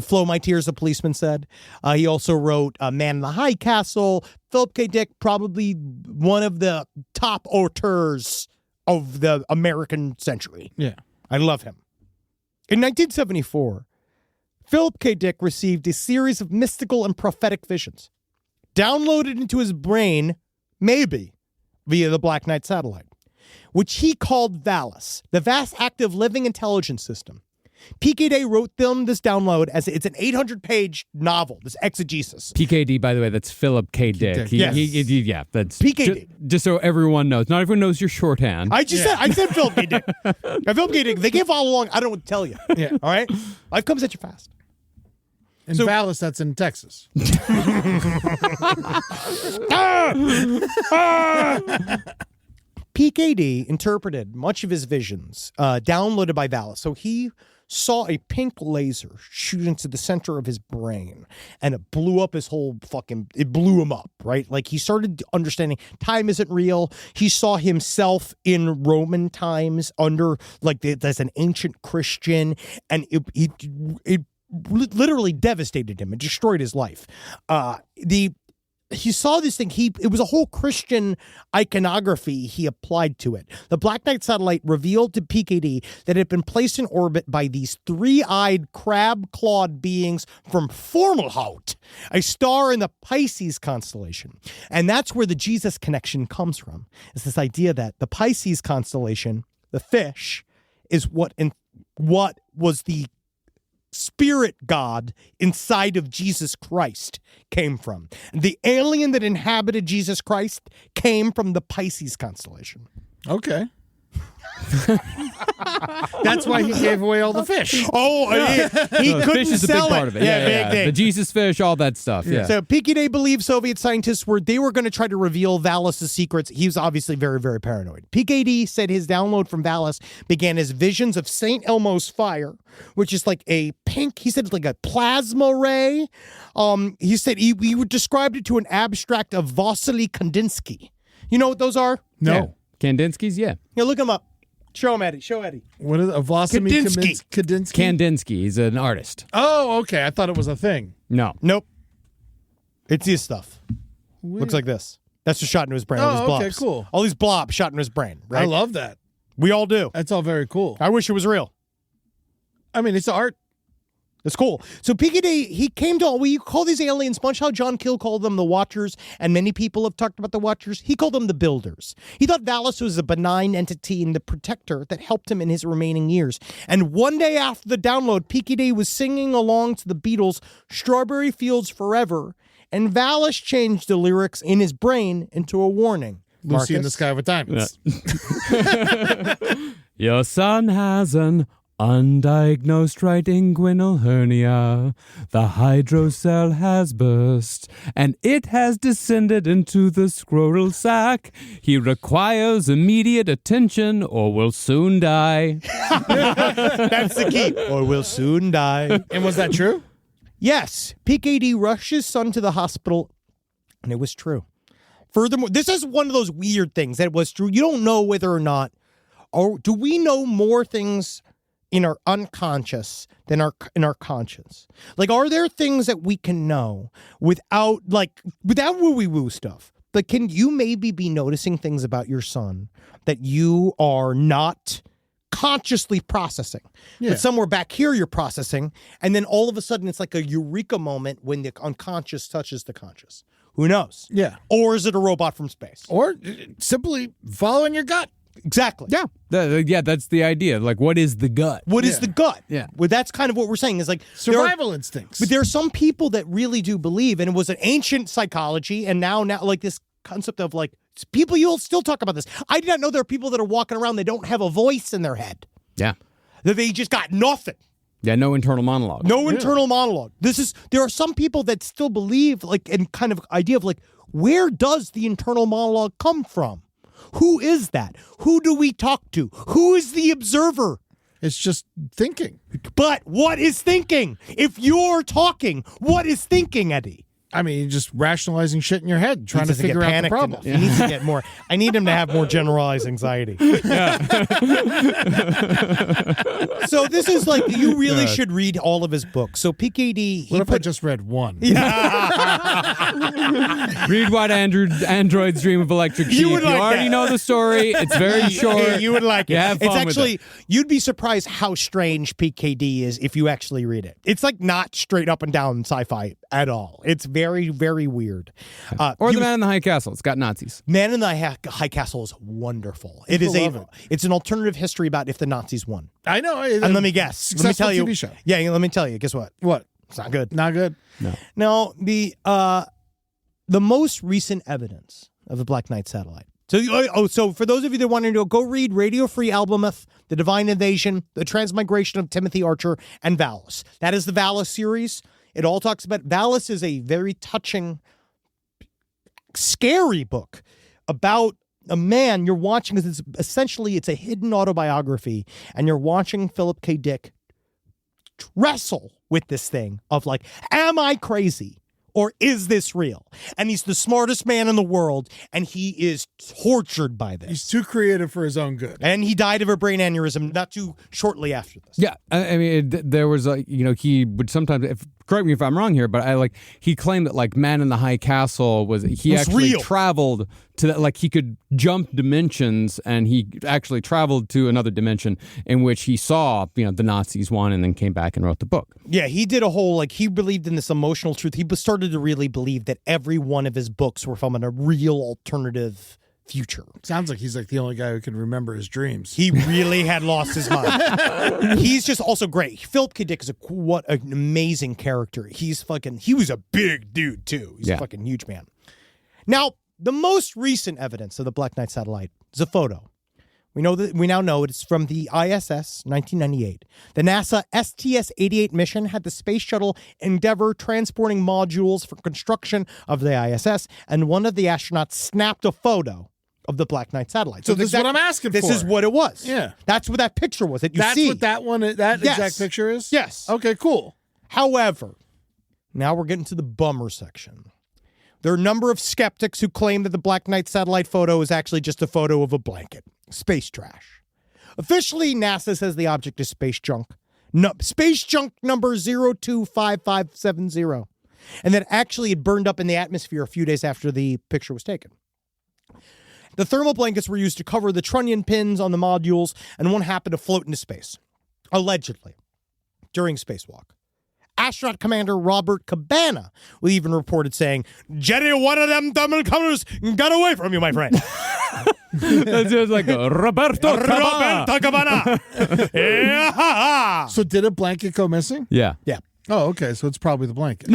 Flow My Tears, the policeman said. He also wrote Man in the High Castle. Phillip K. Dick, probably one of the top auteurs of the American century. Yeah. I love him. In 1974, Phillip K. Dick received a series of mystical and prophetic visions, downloaded into his brain, maybe, via the Black Knight satellite, which he called Valis, the Vast Active Living Intelligence System. PKD wrote them this download as it's an 800-page novel, this exegesis. PKD, by the way, that's Phillip K. Dick. Yes. Yeah, that's PKD. Just so everyone knows. Not everyone knows your shorthand. I said Phillip K. Dick. Now, Phillip K. Dick, they can't follow along. I don't know what to tell you. Yeah. All right? Life comes at you fast. In Valis, that's in Texas. PKD interpreted much of his visions downloaded by Valis. So he saw a pink laser shoot into the center of his brain, and it blew up his whole it blew him up, right? Like, he started understanding time isn't real. He saw himself in Roman times under, like, as an ancient Christian, and it literally devastated him. It destroyed his life. He saw this thing. It was a whole Christian iconography he applied to it. The Black Knight satellite revealed to PKD that it had been placed in orbit by these three-eyed, crab-clawed beings from Formalhaut, a star in the Pisces constellation. And that's where the Jesus connection comes from. It's this idea that the Pisces constellation, the fish, is what was the spirit God inside of Jesus Christ came from. The alien that inhabited Jesus Christ came from the Pisces constellation. Okay. That's why he gave away all the fish. Oh, he couldn't fish is a big sell part it. of it. Yeah. The Jesus fish, all that stuff. Yeah. So PKD believed Soviet scientists were going to try to reveal Valis' secrets. He was obviously very, very paranoid. PKD said his download from Valis began as visions of St. Elmo's fire, which is like a pink, he said it's like a plasma ray. He said he described it to an abstract of Vasily Kandinsky. You know what those are? No. Yeah. Kandinsky's, yeah. Yeah, look him up. Show him, Eddie. Show Eddie. What is a Vladimir Kandinsky. Kandinsky? Kandinsky, he's an artist. Oh, okay. I thought it was a thing. No. Nope. It's his stuff. Looks like this. That's just shot into his brain. All these blobs. Okay, cool. All these blobs shot into his brain, right? I love that. We all do. That's all very cool. I wish it was real. I mean, it's art. It's cool. So PKD, he came to, we call these aliens, much how John Keel called them the Watchers, and many people have talked about the Watchers. He called them the Builders. He thought Valis was a benign entity and the protector that helped him in his remaining years. And one day after the download, PKD was singing along to the Beatles' Strawberry Fields Forever, and Valis changed the lyrics in his brain into a warning. Lucy in the Marcus? Sky with Diamonds. Your son has an undiagnosed right inguinal hernia. The hydrocell has burst, and it has descended into the scrotal sac. He requires immediate attention or will soon die. That's the key. Or will soon die. And was that true? Yes. PKD rushed his son to the hospital, and it was true. Furthermore, this is one of those weird things that was true. You don't know whether or not, or do we know more things in our unconscious than in our conscious? Like, are there things that we can know without woo-woo stuff? Like, can you maybe be noticing things about your son that you are not consciously processing? Yeah. But somewhere back here you're processing, and then all of a sudden it's like a eureka moment when the unconscious touches the conscious. Who knows? Yeah. Or is it a robot from space? Or simply following your gut. Exactly. Yeah. That's the idea. Like, what is the gut? What is the gut? Yeah. Well, that's kind of what we're saying is like Survival instincts. But there are some people that really do believe, and it was an ancient psychology, and now like this concept of like people, you'll still talk about this. I did not know there are people that are walking around, they don't have a voice in their head. Yeah. That they just got nothing. Yeah, no internal monologue. No internal monologue. There are some people that still believe, like, in kind of idea of, like, where does the internal monologue come from? Who is that? Who do we talk to? Who is the observer? It's just thinking. But what is thinking? If you're talking, what is thinking, Eddie? I mean, you're just rationalizing shit in your head, trying to figure out the problem. He needs to get more. I need him to have more generalized anxiety. So this is like, you really should read all of his books. So PKD. What if I just read one? Read What Androids Dream of Electric Sheep. You already know the story. It's very short. You would like it. Have fun it's actually, with it. You'd be surprised how strange PKD is if you actually read it. It's like not straight up and down sci-fi at all. It's very, very weird. Or The Man in the High Castle. It's got Nazis. Man in the High Castle is wonderful. It's an alternative history about if the Nazis won. I know. And let me guess. Let me tell you. TV show. Yeah, let me tell you. Guess what? What? It's not good. Not good? No, the most recent evidence of the Black Knight satellite. So for those of you that want to know, go read Radio Free Albemuth, The Divine Invasion, The Transmigration of Timothy Archer, and Valis. That is the Valis series. It all talks about, Valis is a very touching, scary book about a man you're watching, because it's a hidden autobiography, and you're watching Phillip K. Dick wrestle with this thing of like, am I crazy? Or is this real? And he's the smartest man in the world, and he is tortured by this. He's too creative for his own good. And he died of a brain aneurysm not too shortly after this. Yeah, I mean, there was he would sometimes, correct me if I'm wrong here, but he claimed that like Man in the High Castle was actually real. traveled to that, like he could jump dimensions, and he actually traveled to another dimension in which he saw the Nazis won, and then came back and wrote the book. Yeah, he did a whole, like, he believed in this emotional truth. He started to really believe that every one of his books were from a real alternative future. Sounds like he's like the only guy who can remember his dreams. He really had lost his mind. He's just also great. Philip K. Dick is what an amazing character. He was a big dude too. He's a fucking huge man. Now, the most recent evidence of the Black Knight satellite is a photo. We now know it's from the ISS 1998. The NASA STS-88 mission had the Space Shuttle Endeavour transporting modules for construction of the ISS, and one of the astronauts snapped a photo of the Black Knight satellite. So this is what I'm asking for. This is what it was. Yeah. That's what that picture was that you That's see. what that exact picture is? Yes. Okay, cool. However, now we're getting to the bummer section. There are a number of skeptics who claim that the Black Knight satellite photo is actually just a photo of a blanket. Space trash. Officially, NASA says the object is space junk. No, space junk number 025570. And that actually it burned up in the atmosphere a few days after the picture was taken. The thermal blankets were used to cover the trunnion pins on the modules, and one happened to float into space, allegedly, during spacewalk. Astronaut Commander Robert Cabana was even reported saying, "Jetty, one of them thermal covers got away from you, my friend." That's just like Roberto Cabana. Yeah. So did a blanket go missing? Yeah. Yeah. Oh, okay. So it's probably the blanket.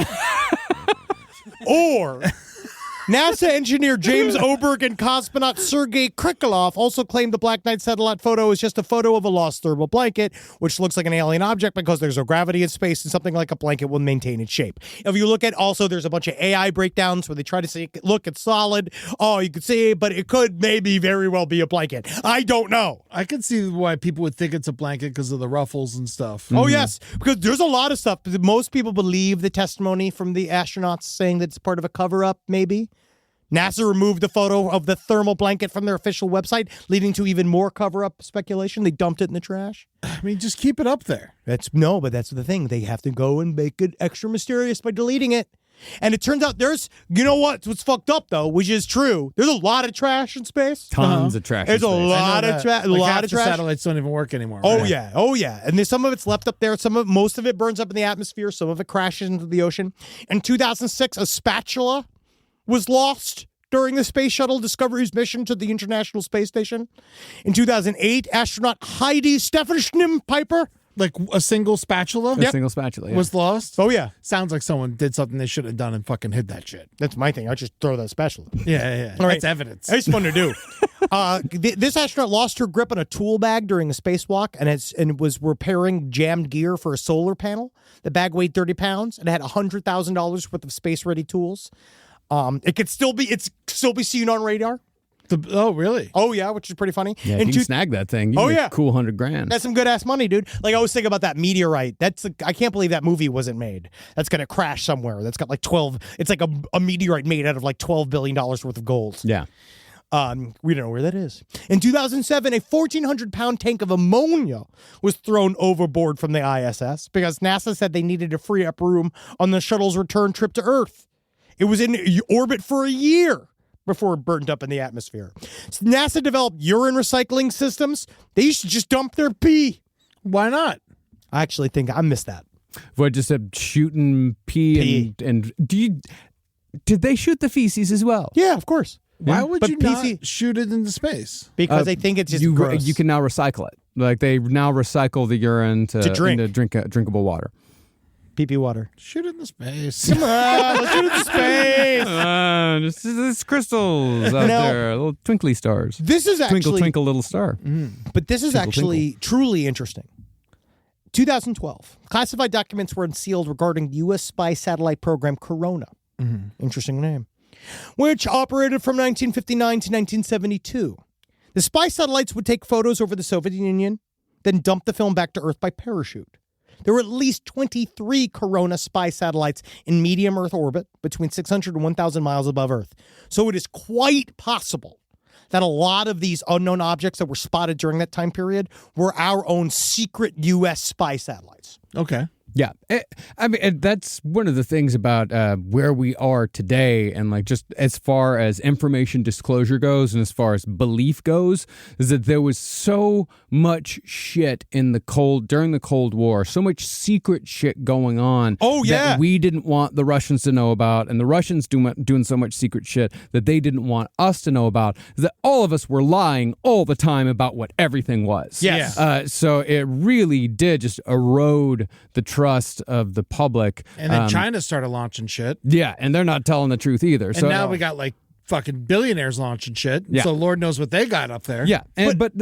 Or NASA engineer James Oberg and cosmonaut Sergei Krikalev also claimed the Black Knight satellite photo is just a photo of a lost thermal blanket, which looks like an alien object because there's no gravity in space and something like a blanket will maintain its shape. If you look at also, there's a bunch of AI breakdowns where they try to say, look, it's solid. Oh, you could see, but it could maybe very well be a blanket. I don't know. I can see why people would think it's a blanket because of the ruffles and stuff. Oh, yes, because there's a lot of stuff. Most people believe the testimony from the astronauts saying that it's part of a cover-up, maybe. NASA removed the photo of the thermal blanket from their official website, leading to even more cover-up speculation. They dumped it in the trash. I mean, just keep it up there. But that's the thing. They have to go and make it extra mysterious by deleting it. And it turns out what's fucked up, though, which is true. There's a lot of trash in space. Tons of trash. There's a lot of trash. The satellites don't even work anymore. Oh, right? yeah. Oh, yeah. And there's some of it's left up there. Most of it burns up in the atmosphere. Some of it crashes into the ocean. In 2006, a spatula was lost during the Space Shuttle Discovery's mission to the International Space Station. In 2008, astronaut Heidi Stephenschnim Piper Like a single spatula A single spatula. Yeah. was lost? Oh, yeah. Sounds like someone did something they shouldn't have done and fucking hid that shit. That's my thing. I just throw that spatula. Yeah. All right. That's evidence. It's fun to do. This astronaut lost her grip on a tool bag during a spacewalk and was repairing jammed gear for a solar panel. The bag weighed 30 pounds and had $100,000 worth of space-ready tools. It could still be seen on radar. Oh, really? Oh, yeah, which is pretty funny. Yeah, if you can snag that thing. You get a cool $100,000. That's some good-ass money, dude. Like, I always think about that meteorite. I can't believe that movie wasn't made. That's going to crash somewhere. That's got like 12... It's like a meteorite made out of like $12 billion worth of gold. Yeah. We don't know where that is. In 2007, a 1,400-pound tank of ammonia was thrown overboard from the ISS because NASA said they needed to free up room on the shuttle's return trip to Earth. It was in orbit for a year before it burned up in the atmosphere. NASA developed urine recycling systems. They used to just dump their pee. Why not? I actually think I missed that. What, just said shooting pee. And did they shoot the feces as well? Yeah, of course. Why would But you not shoot it into space? Because I think it's just gross. You can now recycle it. Like they now recycle the urine to drink. into drinkable water. Pee-pee water. Shoot it into space. Come on, let's shoot it into space. There's crystals out there, little twinkly stars. This is actually... Twinkle, twinkle, little star. But this is Twinkle, actually truly interesting. 2012, classified documents were unsealed regarding the U.S. spy satellite program Corona. Interesting name. Which operated from 1959 to 1972. The spy satellites would take photos over the Soviet Union, then dump the film back to Earth by parachute. There were at least 23 Corona spy satellites in medium Earth orbit between 600 and 1,000 miles above Earth. So it is quite possible that a lot of these unknown objects that were spotted during that time period were our own secret U.S. spy satellites. Okay. Yeah. I mean, that's one of the things about where we are today, and like just as far as information disclosure goes and as far as belief goes, is that there was so much shit during the Cold War, so much secret shit going on that we didn't want the Russians to know about, and the Russians doing so much secret shit that they didn't want us to know about, that all of us were lying all the time about what everything was. Yes. So it really did just erode the trust of the public. And then China started launching shit. Yeah, and they're not telling the truth either. And so now we got like fucking billionaires launching shit. Yeah. So Lord knows what they got up there. Yeah, but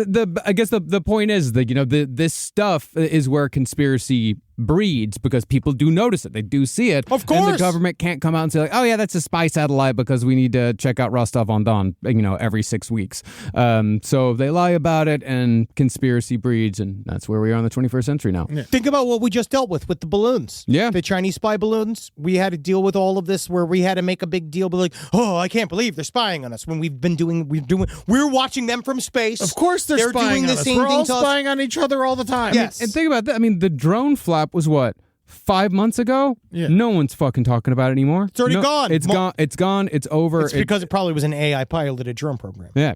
I guess the point is that this stuff is where conspiracy breeds, because people do notice it. They do see it. Of course. And the government can't come out and say like, oh yeah, that's a spy satellite because we need to check out Rostov-on-Don, every 6 weeks. So they lie about it, and conspiracy breeds, and that's where we are in the 21st century now. Yeah. Think about what we just dealt with the balloons. Yeah. The Chinese spy balloons. We had to deal with all of this where we had to make a big deal, but like, oh, I can't believe they're spying on us when we're watching them from space. Of course they're spying doing on the us. same We're thing all to us. spying on each other all the time. Yes. And think about that. I mean, the drone flap was what? 5 months ago? Yeah. No one's fucking talking about it anymore. It's already gone. It's gone. It's gone. It's over. It's because it probably was an AI piloted drone program. Yeah,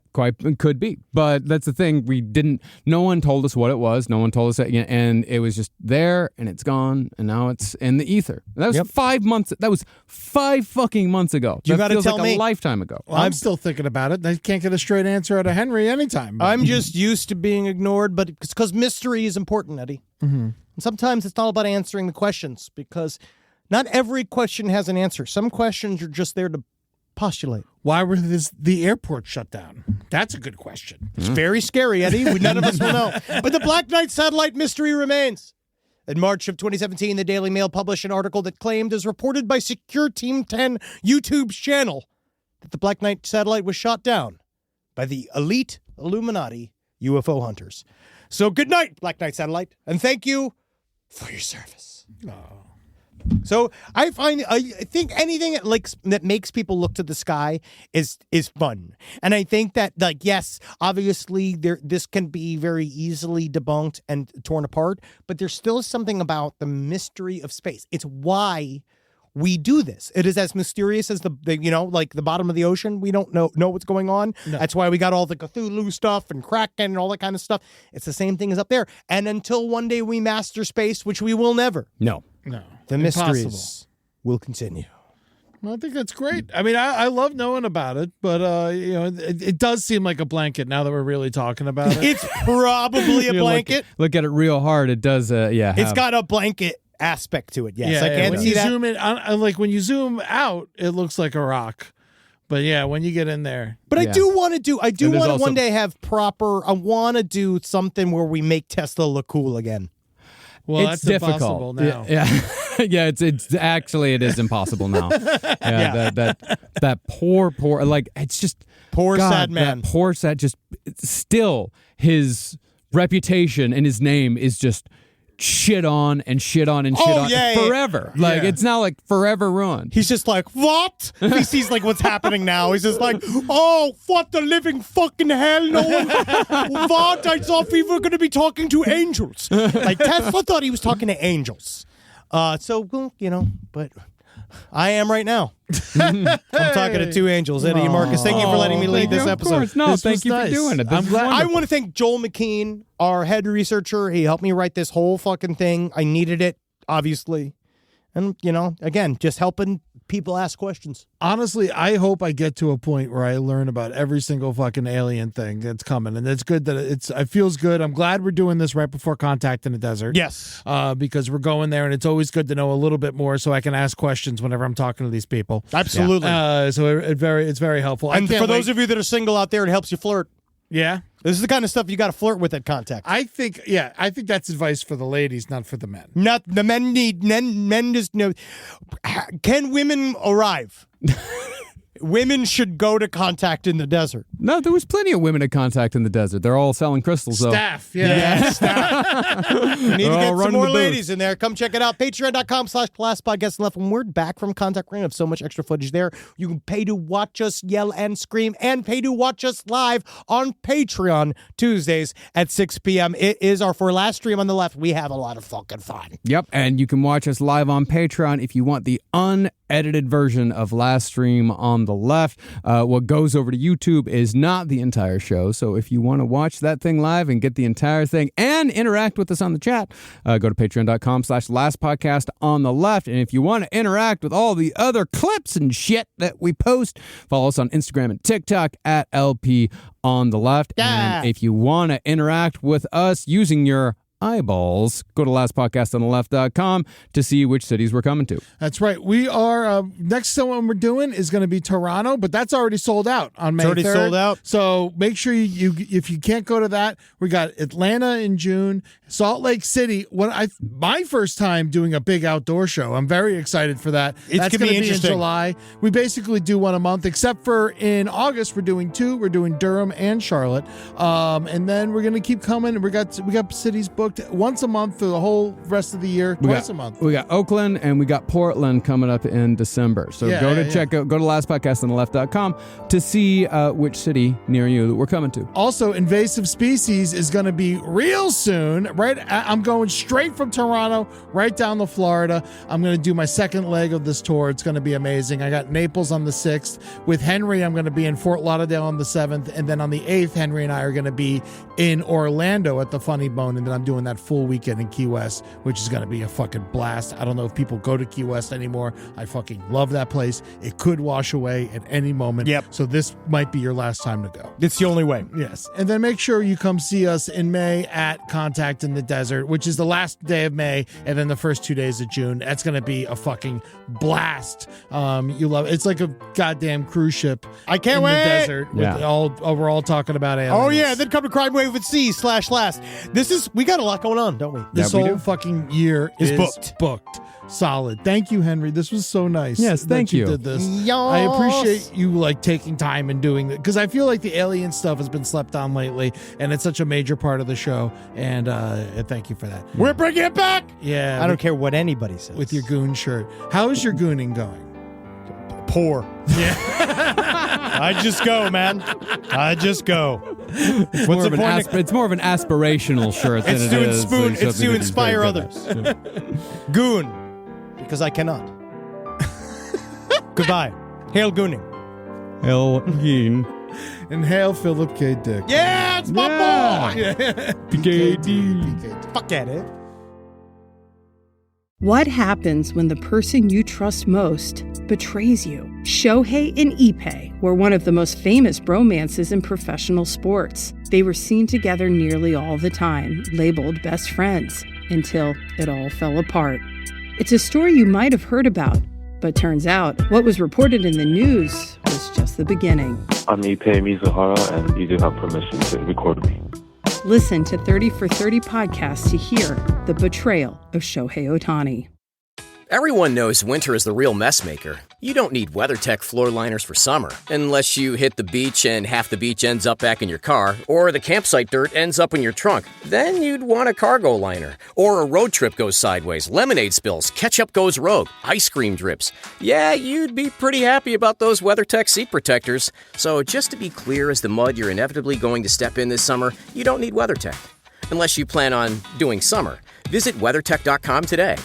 could be. But that's the thing. No one told us what it was. No one told us that. And it was just there, and it's gone, and now it's in the ether. That was 5 months. That was 5 fucking months ago. You got to tell me. a lifetime ago. Well, I'm still thinking about it. I can't get a straight answer out of Henry anytime. I'm just used to being ignored, but it's because mystery is important, Eddie. Mm-hmm. And sometimes it's not about answering the questions, because not every question has an answer. Some questions are just there to postulate. Why were the airport shut down? That's a good question. It's very scary, Eddie. None of us will know. But the Black Knight satellite mystery remains. In March of 2017, the Daily Mail published an article that claimed, as reported by Secure Team 10 YouTube's channel, that the Black Knight satellite was shot down by the elite Illuminati UFO hunters. So good night, Black Knight satellite, and thank you for your service. So I think anything that makes people look to the sky is fun. And I think that, like, yes, obviously this can be very easily debunked and torn apart, but there's still something about the mystery of space. It's why we do this. It is as mysterious as the bottom of the ocean. We don't know what's going on. No. That's why we got all the Cthulhu stuff and Kraken and all that kind of stuff. It's the same thing as up there. And until one day we master space, which we will never. No. The mysteries will continue. I think that's great. I mean, I love knowing about it, but it does seem like a blanket now that we're really talking about it. It's probably a blanket. Look at it real hard. It does. It's got a blanket aspect to it. Yes, I can't see that. Zoom in, like when you zoom out, it looks like a rock. But yeah, when you get in there. But I do want to one day have proper. I want to do something where we make Tesla look cool again. Well, it's that's difficult impossible now. Yeah. Yeah, it's actually it is impossible now. Yeah, that poor like it's just poor God, sad man. That poor sad just still his reputation and his name is just shit on and shit on and shit on forever. Like it's now like forever ruined. He's just like, what? He sees like what's happening now. He's just like, oh, what the living fucking hell? No one. What? I thought we were going to be talking to angels. Like Tesla thought he was talking to angels. So but I am right now. I'm talking to two angels, Eddie and Marcus. Thank you for letting me lead this episode. No, thank you for doing it. I'm glad. I want to thank Joel McKean, our head researcher. He helped me write this whole fucking thing. I needed it, obviously. And, again, just helping people ask questions. Honestly, I hope I get to a point where I learn about every single fucking alien thing that's coming. And it's good that it feels good. I'm glad we're doing this right before Contact in the Desert. Yes. Because we're going there, and it's always good to know a little bit more so I can ask questions whenever I'm talking to these people. Absolutely. So it's very helpful. And for those of you that are single out there, it helps you flirt. Yeah. This is the kind of stuff you got to flirt with at Contact. I think that's advice for the ladies, not for the men. Not the men need men just know. Can women arrive? Women should go to Contact in the Desert. No, there was plenty of women at Contact in the Desert. They're all selling crystals, though. Staff, yeah. Staff. We need to get some more ladies in there. Come check it out. Patreon.com/LastPodcast. Left when we're back from Contact. We're going to have so much extra footage there. You can pay to watch us yell and scream and pay to watch us live on Patreon Tuesdays at 6 p.m. It is our last stream on the left. We have a lot of fucking fun. Yep, and you can watch us live on Patreon if you want the unedited version of Last Stream on the left. What goes over to YouTube is not the entire show, so if you want to watch that thing live and get the entire thing and interact with us on the chat, go to patreon.com/lastpodcast on the left. And if you want to interact with all the other clips and shit that we post, follow us on Instagram and TikTok at LP on the left. Yeah. And if you want to interact with us using your eyeballs, go to lastpodcastontheleft.com to see which cities we're coming to. That's right. We are next one we're doing is going to be Toronto, but that's already sold out on May 3rd. It's already sold out. So make sure you if you can't go to that, we got Atlanta in June, Salt Lake City. My first time doing a big outdoor show. I'm very excited for that. That's going to be in July. We basically do one a month, except for in August we're doing two. We're doing Durham and Charlotte, and then we're going to keep coming. We got cities booked once a month for the whole rest of the year, twice a month. We got Oakland and we got Portland coming up in December. So go to lastpodcastonleft.com to see which city near you that we're coming to. Also, Invasive Species is going to be real soon. Right, I'm going straight from Toronto right down to Florida. I'm going to do my second leg of this tour. It's going to be amazing. I got Naples on the 6th. With Henry, I'm going to be in Fort Lauderdale on the 7th. And then on the 8th, Henry and I are going to be in Orlando at the Funny Bone. And then I'm doing that full weekend in Key West, which is going to be a fucking blast. I don't know if people go to Key West anymore. I fucking love that place. It could wash away at any moment. Yep. So this might be your last time to go. It's the only way. Yes. And then make sure you come see us in May at Contact in the Desert, which is the last day of May and then the first 2 days of June. That's going to be a fucking blast. You love it. It's like a goddamn cruise ship. I can't wait. In the desert. We're all talking about aliens. Oh yeah, then come to Crime Wave with C/last. We got a lot going on, don't we? This whole fucking year is booked. Solid. Thank you, Henry. This was so nice. Yes, thank you. Did this. Yes. I appreciate you taking time and doing it because I feel like the alien stuff has been slept on lately, and it's such a major part of the show. And thank you for that. We're bringing it back. Yeah, I don't care what anybody says. With your goon shirt, how is your gooning going? Poor. Yeah. I just go, man. I just go. It's more of an aspirational shirt than it is. It's to inspire others. Goon, because I cannot. Goodbye. Hail gooning. Hail Geen. And hail Phillip K Dick. Yeah, it's my boy. Yeah. PKD. Fuck at it. What happens when the person you trust most betrays you. Shohei and Ippei were one of the most famous bromances in professional sports. They were seen together nearly all the time, labeled best friends, until it all fell apart. It's a story you might have heard about, but turns out what was reported in the news was just the beginning. I'm Ippei Mizuhara, and you do have permission to record me. Listen to 30 for 30 podcast to hear the betrayal of Shohei Ohtani. Everyone knows winter is the real mess maker. You don't need WeatherTech floor liners for summer, unless you hit the beach and half the beach ends up back in your car, or the campsite dirt ends up in your trunk. Then you'd want a cargo liner. Or a road trip goes sideways, lemonade spills, ketchup goes rogue, ice cream drips. Yeah, you'd be pretty happy about those WeatherTech seat protectors. So just to be clear as the mud you're inevitably going to step in this summer, you don't need WeatherTech. Unless you plan on doing summer. Visit WeatherTech.com today.